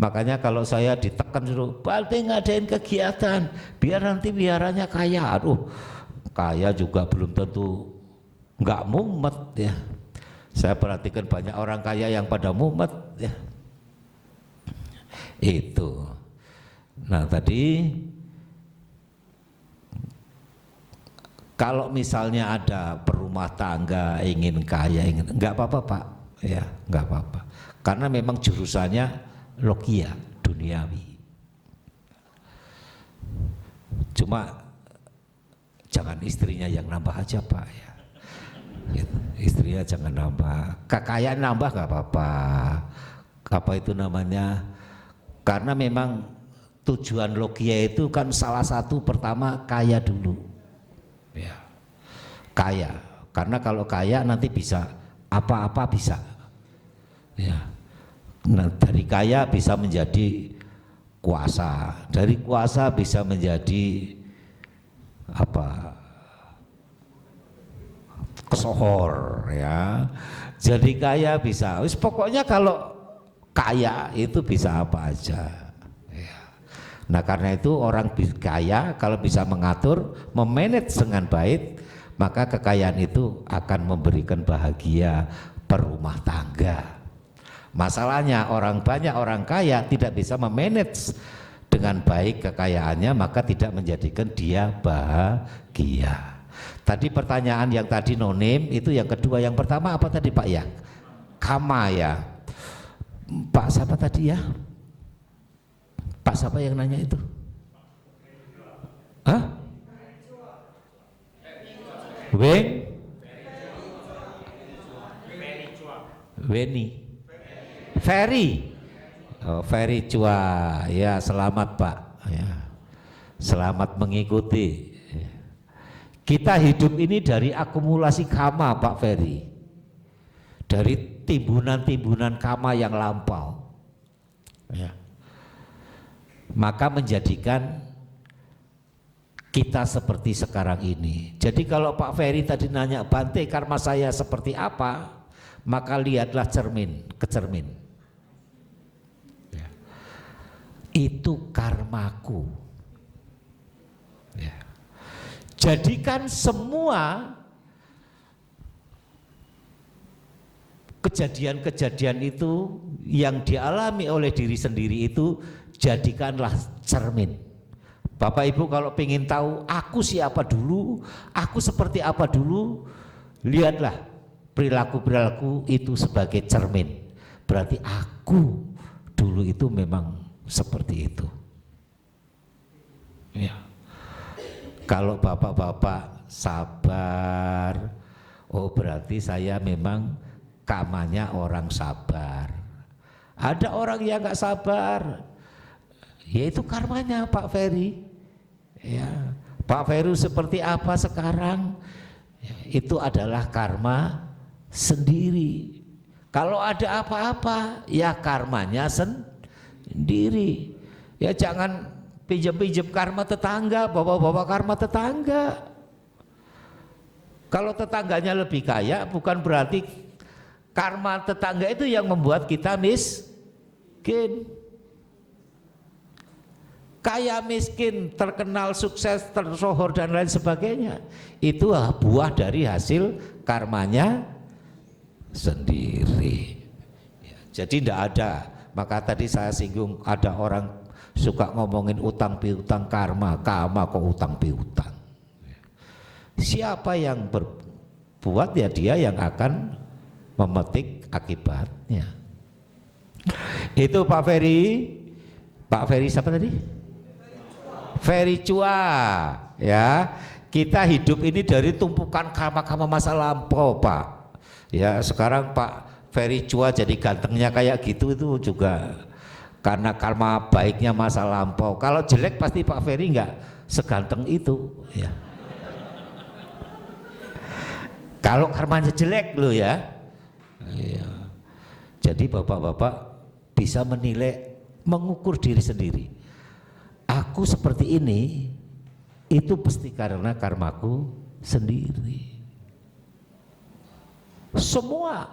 Speaker 2: Makanya kalau saya ditekan suruh Bante ngadain kegiatan biar nanti biaranya kaya, aduh kaya juga belum tentu nggak mumet ya. Saya perhatikan banyak orang kaya yang pada mumet ya. Itu. Nah tadi kalau misalnya ada perumah tangga ingin kaya, nggak apa-apa Pak, ya nggak apa-apa. Karena memang jurusannya Lokia, duniawi. Cuma jangan istrinya yang nambah aja Pak ya. Istrinya jangan nambah. Kekayaan nambah nggak apa-apa. Apa itu namanya? Karena memang tujuan Lokia itu kan salah satu pertama kaya dulu. Ya. Kaya. Karena kalau kaya nanti bisa apa-apa bisa. Ya. Nah, dari kaya bisa menjadi kuasa, dari kuasa bisa menjadi apa? Kesohor ya. Jadi kaya bisa. Pokoknya kalau kaya itu bisa apa aja. Ya. Nah, karena itu orang kaya kalau bisa mengatur, memanage dengan baik, maka kekayaan itu akan memberikan bahagia perumah tangga. Masalahnya banyak orang kaya tidak bisa memanage dengan baik kekayaannya, maka tidak menjadikan dia bahagia. Tadi pertanyaan yang tadi nonim itu yang kedua, yang pertama apa tadi Pak ya? Kama ya. Pak siapa tadi ya? Pak siapa yang nanya itu? Hah? Weni. Ferry, Ferry Chua, ya selamat Pak, ya. Selamat mengikuti. Kita hidup ini dari akumulasi kama Pak Ferry, dari timbunan-timbunan kama yang lampau, ya. Maka menjadikan kita seperti sekarang ini. Jadi kalau Pak Ferry tadi nanya Bante karma saya seperti apa, maka lihatlah ke cermin. Itu karmaku ya. Jadikan semua kejadian-kejadian itu yang dialami oleh diri sendiri itu jadikanlah cermin. Bapak Ibu kalau ingin tahu aku siapa dulu, aku seperti apa dulu, lihatlah perilaku-perilaku itu sebagai cermin. Berarti aku dulu itu memang seperti itu. Ya. Kalau bapak-bapak sabar, oh berarti saya memang kamanya orang sabar. Ada orang yang nggak sabar, yaitu karmanya Pak Ferry. Ya, Pak Ferry seperti apa sekarang? Ya, itu adalah karma sendiri. Kalau ada apa-apa, ya karmanya sendiri. Ya jangan pinjam-pinjam karma tetangga, bawa-bawa karma tetangga. Kalau tetangganya lebih kaya, bukan berarti karma tetangga itu yang membuat kita miskin. Kaya miskin, terkenal sukses, tersohor dan lain sebagainya, itu buah dari hasil karmanya sendiri. Ya, jadi tidak ada. Maka tadi saya singgung ada orang suka ngomongin utang piutang karma kok utang piutang. Siapa yang berbuat ya dia yang akan memetik akibatnya. Itu Pak Ferry siapa tadi? Ferry Chua, ya. Kita hidup ini dari tumpukan karma-karma masa lampau, Pak. Ya, sekarang Pak Ferry Chua jadi gantengnya kayak gitu itu juga karena karma baiknya masa lampau. Kalau jelek pasti Pak Ferry enggak seganteng itu, ya. Kalau karmanya jelek loh ya. Ya. Jadi bapak-bapak bisa menilai, mengukur diri sendiri. Aku seperti ini, itu pasti karena karmaku sendiri. Semua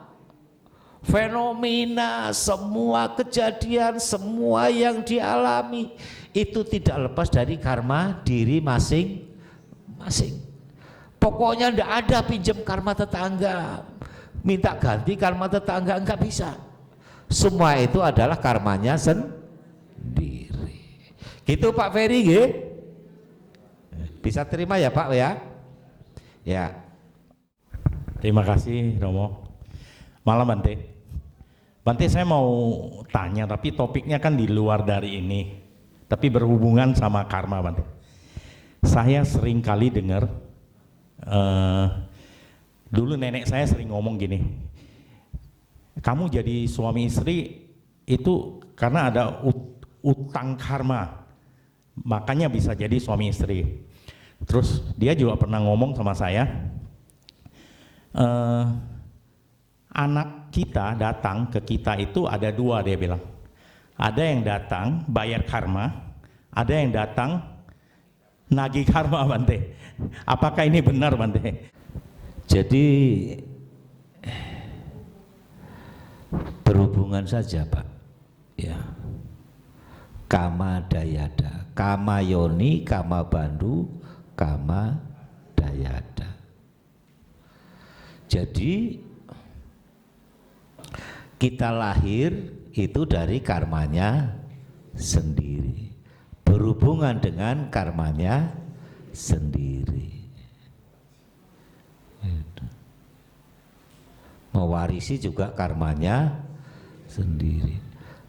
Speaker 2: fenomena, semua kejadian, semua yang dialami itu tidak lepas dari karma diri masing-masing. Pokoknya tidak ada pinjam karma tetangga, minta ganti karma tetangga, enggak bisa. Semua itu adalah karmanya sendiri. Gitu Pak Ferry, nggih? Bisa terima ya Pak ya? Ya.
Speaker 7: Terima kasih Romo. Malam Bante. Bante saya mau tanya tapi topiknya kan di luar dari ini. Tapi berhubungan sama karma Bante. Saya sering kali dengar dulu nenek saya sering ngomong gini. Kamu jadi suami istri itu karena ada utang karma. Makanya bisa jadi suami istri. Terus dia juga pernah ngomong sama saya, anak kita datang ke kita itu ada dua, dia bilang. Ada yang datang bayar karma, ada yang datang nagih karma Bante. Apakah ini benar Bante?
Speaker 2: Jadi berhubungan saja Pak, ya. Kama dayada, kama yoni, kama bandu, kama dayada. Jadi kita lahir itu dari karmanya sendiri, berhubungan dengan karmanya sendiri. Mewarisi juga karmanya sendiri.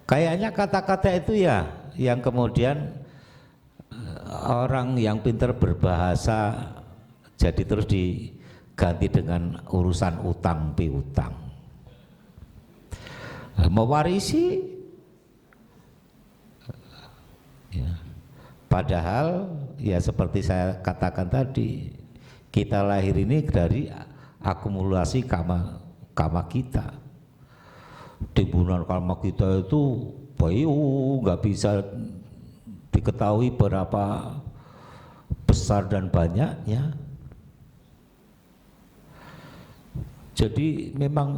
Speaker 2: Kayaknya kata-kata itu ya yang kemudian orang yang pintar berbahasa jadi terus diganti dengan urusan utang piutang. Mewarisi ya. Padahal ya seperti saya katakan tadi, kita lahir ini dari akumulasi karma kita. Timbunan karma kita itu nggak bisa diketahui berapa besar dan banyaknya. Jadi memang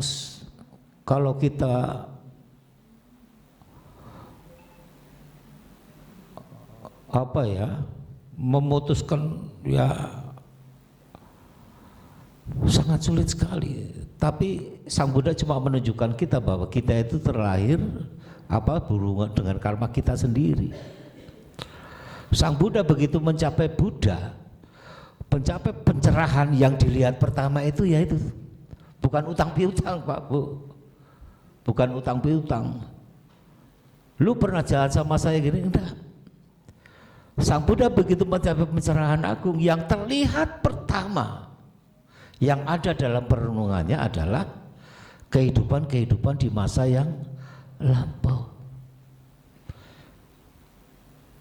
Speaker 2: kalau kita memutuskan ya Sangat sulit sekali. Tapi Sang Buddha cuma menunjukkan kita bahwa kita itu terlahir berhubungan dengan karma kita sendiri. Sang Buddha begitu mencapai Buddha, mencapai pencerahan, yang dilihat pertama itu yaitu bukan utang piutang, Pak Bu, bukan utang piutang. Lu pernah jalan sama saya gini? Enggak. Sang Buddha begitu mencapai pencerahan agung, yang terlihat pertama yang ada dalam perenungannya adalah kehidupan-kehidupan di masa yang lampau.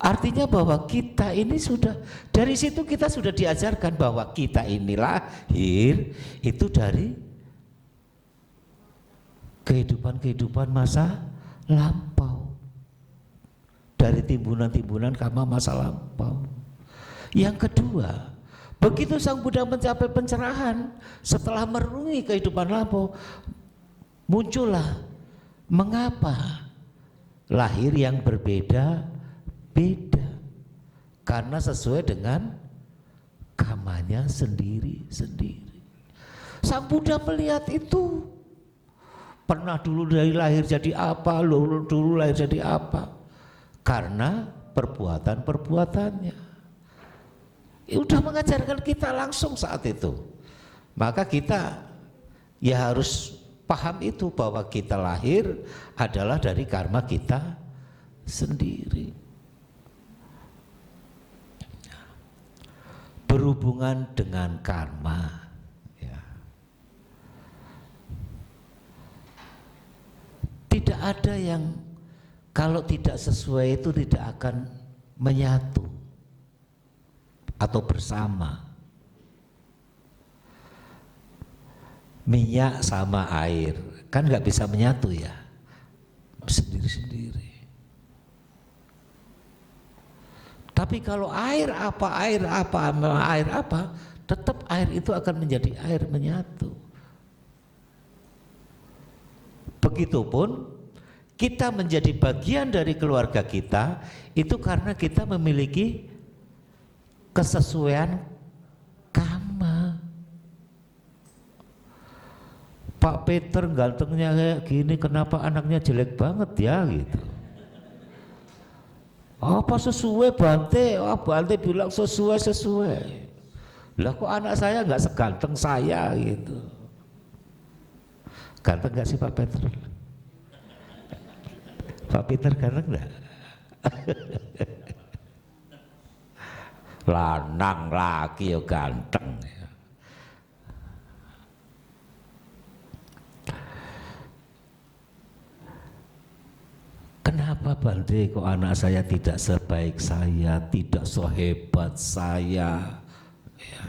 Speaker 2: Artinya bahwa kita ini sudah, dari situ kita sudah diajarkan bahwa kita ini lahir itu dari kehidupan-kehidupan masa lampau, dari timbunan-timbunan karma masa lampau. Yang kedua, begitu Sang Buddha mencapai pencerahan, setelah merenungi kehidupan lampau, muncullah mengapa lahir yang berbeda-beda, karena sesuai dengan karmanya sendiri-sendiri. Sang Buddha melihat itu, pernah dulu dari lahir jadi apa, dulu lahir jadi apa, karena perbuatan-perbuatannya. Udah mengajarkan kita langsung saat itu. Maka kita ya harus paham itu, bahwa kita lahir adalah dari karma kita sendiri. Berhubungan dengan karma ya. Tidak ada yang kalau tidak sesuai itu tidak akan menyatu atau bersama. Minyak sama air kan nggak bisa menyatu ya, sendiri-sendiri. Tapi kalau air apa, tetap air itu akan menjadi air, menyatu. Begitupun kita menjadi bagian dari keluarga kita itu karena kita memiliki kesesuaian karma. Pak Peter gantengnya kayak gini, kenapa anaknya jelek banget ya gitu. Apa sesuai Bante? Bante bilang sesuai. Lah kok anak saya nggak seganteng saya gitu. Ganteng nggak sih Pak Peter? Pak Peter ganteng nggak? Lanang laki ya ganteng. Kenapa Bante kok anak saya tidak sebaik saya, tidak sehebat saya ya.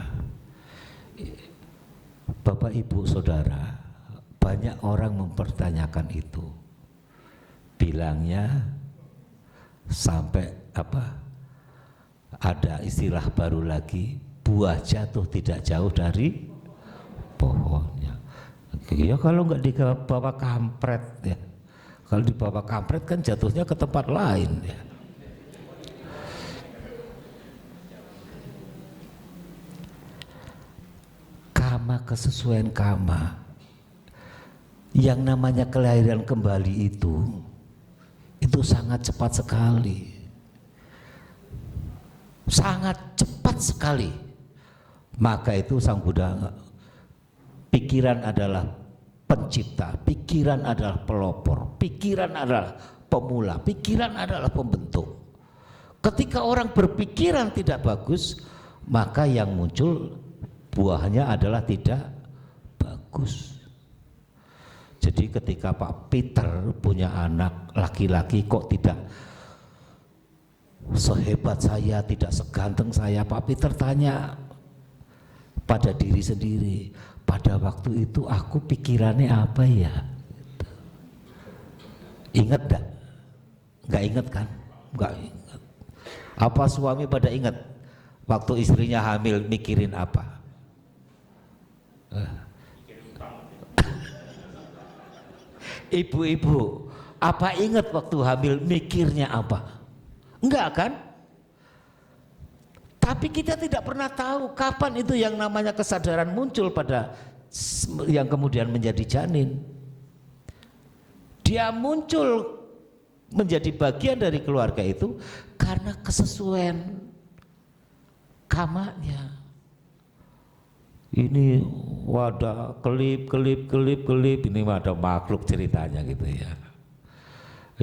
Speaker 2: Bapak Ibu Saudara, banyak orang mempertanyakan itu, bilangnya sampai ada istilah baru lagi, buah jatuh tidak jauh dari pohonnya. Ya kalau nggak dibawa kampret ya, kalau dibawa kampret kan jatuhnya ke tempat lain ya. Karma, kesesuaian karma, yang namanya kelahiran kembali itu sangat cepat sekali. Sangat cepat sekali. Maka itu Sang Buddha, pikiran adalah pencipta, pikiran adalah pelopor, pikiran adalah pemula, pikiran adalah pembentuk. Ketika orang berpikiran tidak bagus, maka yang muncul buahnya adalah tidak bagus. Jadi ketika Pak Peter punya anak laki-laki kok tidak sehebat saya, tidak seganteng saya, Pak Peter tanya pada diri sendiri, pada waktu itu aku pikirannya apa ya? Ingat gak? Gak ingat kan? Gak ingat. Apa suami pada ingat waktu istrinya hamil mikirin apa? Ibu-ibu, apa ingat waktu hamil mikirnya apa? Enggak kan? Tapi kita tidak pernah tahu kapan itu yang namanya kesadaran muncul pada yang kemudian menjadi janin. Dia muncul menjadi bagian dari keluarga itu karena kesesuaian kamanya. Ini wadah kelip, ini ada makhluk ceritanya gitu ya.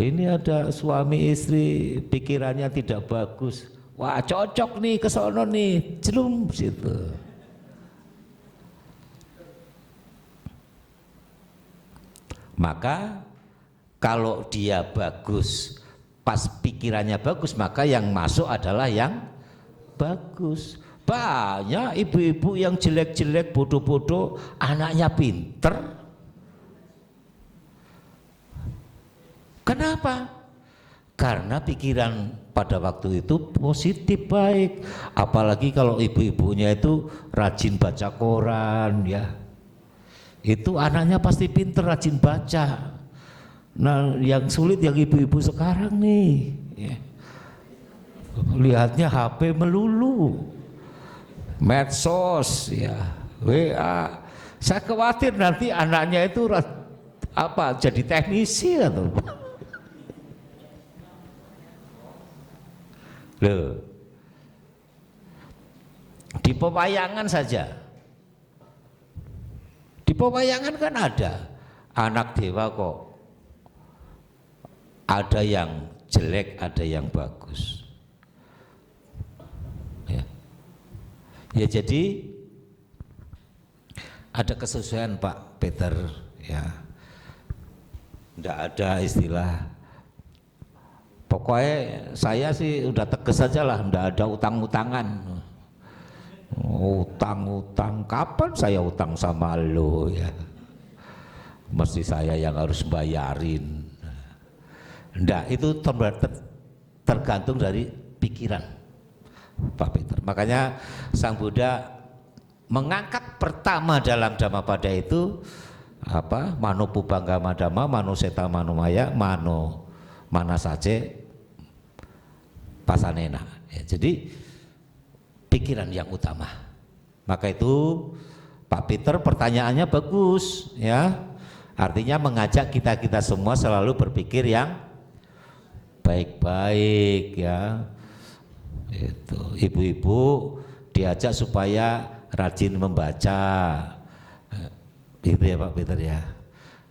Speaker 2: Ini ada suami istri pikirannya tidak bagus. Wah cocok nih ke sono nih, jelum situ. Maka kalau dia bagus, pas pikirannya bagus, maka yang masuk adalah yang bagus. Banyak ibu-ibu yang jelek-jelek, bodoh-bodoh, anaknya pinter. Kenapa? Karena pikiran pada waktu itu positif, baik. Apalagi kalau ibu-ibunya itu rajin baca koran ya. Itu anaknya pasti pinter, rajin baca. Nah yang sulit yang ibu-ibu sekarang nih ya. Lihatnya HP melulu, medsos ya, WA. Saya khawatir nanti anaknya itu apa jadi teknisi atau loh. Di pewayangan saja, di pewayangan kan ada anak dewa kok, ada yang jelek, ada yang bagus ya. Ya jadi ada kesesuaian Pak Peter ya, tidak ada istilah. Pokoknya saya sih udah tegas saja lah, tidak ada utang-utangan. Utang-utang, kapan saya utang sama lo ya? Mesti saya yang harus bayarin. Enggak, itu tergantung dari pikiran Pak Peter. Makanya Sang Buddha mengangkat pertama dalam Dhammapada itu apa? Mano Pubbanggama Dhamma, Mano Seta Manomaya, Mano Manasace Pasanena ya, jadi pikiran yang utama. Maka itu Pak Peter pertanyaannya bagus ya, artinya mengajak kita semua selalu berpikir yang baik-baik ya. Itu ibu-ibu diajak supaya rajin membaca gitu ya Pak Peter ya.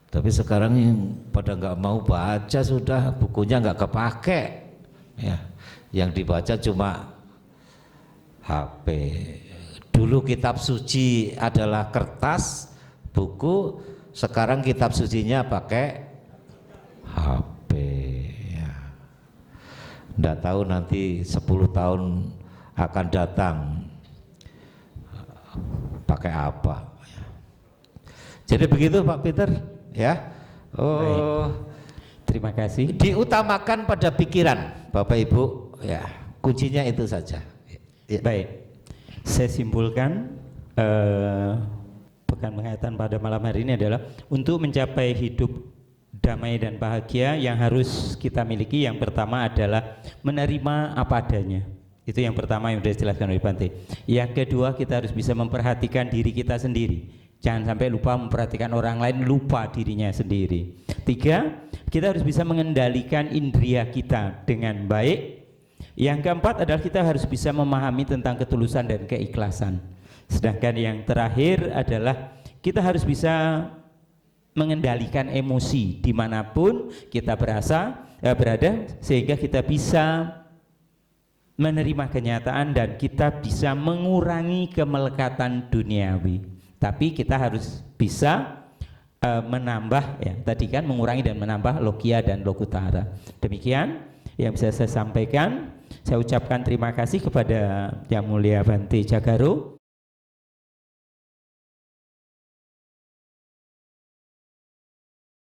Speaker 2: Tapi sekarang yang pada nggak mau baca, sudah bukunya nggak kepake ya. Yang dibaca cuma HP. Dulu kitab suci adalah kertas, buku, sekarang kitab sucinya pakai HP ya. Nggak tahu nanti 10 tahun akan datang pakai apa. Jadi begitu Pak Peter ya. Oh,
Speaker 1: baik. Terima kasih.
Speaker 2: Diutamakan pada pikiran Bapak Ibu ya, kuncinya itu saja ya.
Speaker 1: Baik, saya simpulkan pekan penghayatan pada malam hari ini adalah untuk mencapai hidup damai dan bahagia yang harus kita miliki, yang pertama adalah menerima apa adanya. Itu yang pertama yang sudah dijelaskan oleh Bante. Yang kedua, kita harus bisa memperhatikan diri kita sendiri. Jangan sampai lupa memperhatikan orang lain, lupa dirinya sendiri. 3, kita harus bisa mengendalikan indria kita dengan baik. Yang keempat adalah kita harus bisa memahami tentang ketulusan dan keikhlasan. Sedangkan yang terakhir adalah kita harus bisa mengendalikan emosi dimanapun kita berada, sehingga kita bisa menerima kenyataan dan kita bisa mengurangi kemelekatan duniawi. Tapi kita harus bisa menambah ya, tadi kan mengurangi dan menambah lokia dan lokutara. Demikian yang bisa saya sampaikan. Saya ucapkan terima kasih kepada Yang Mulia Bante Jagaro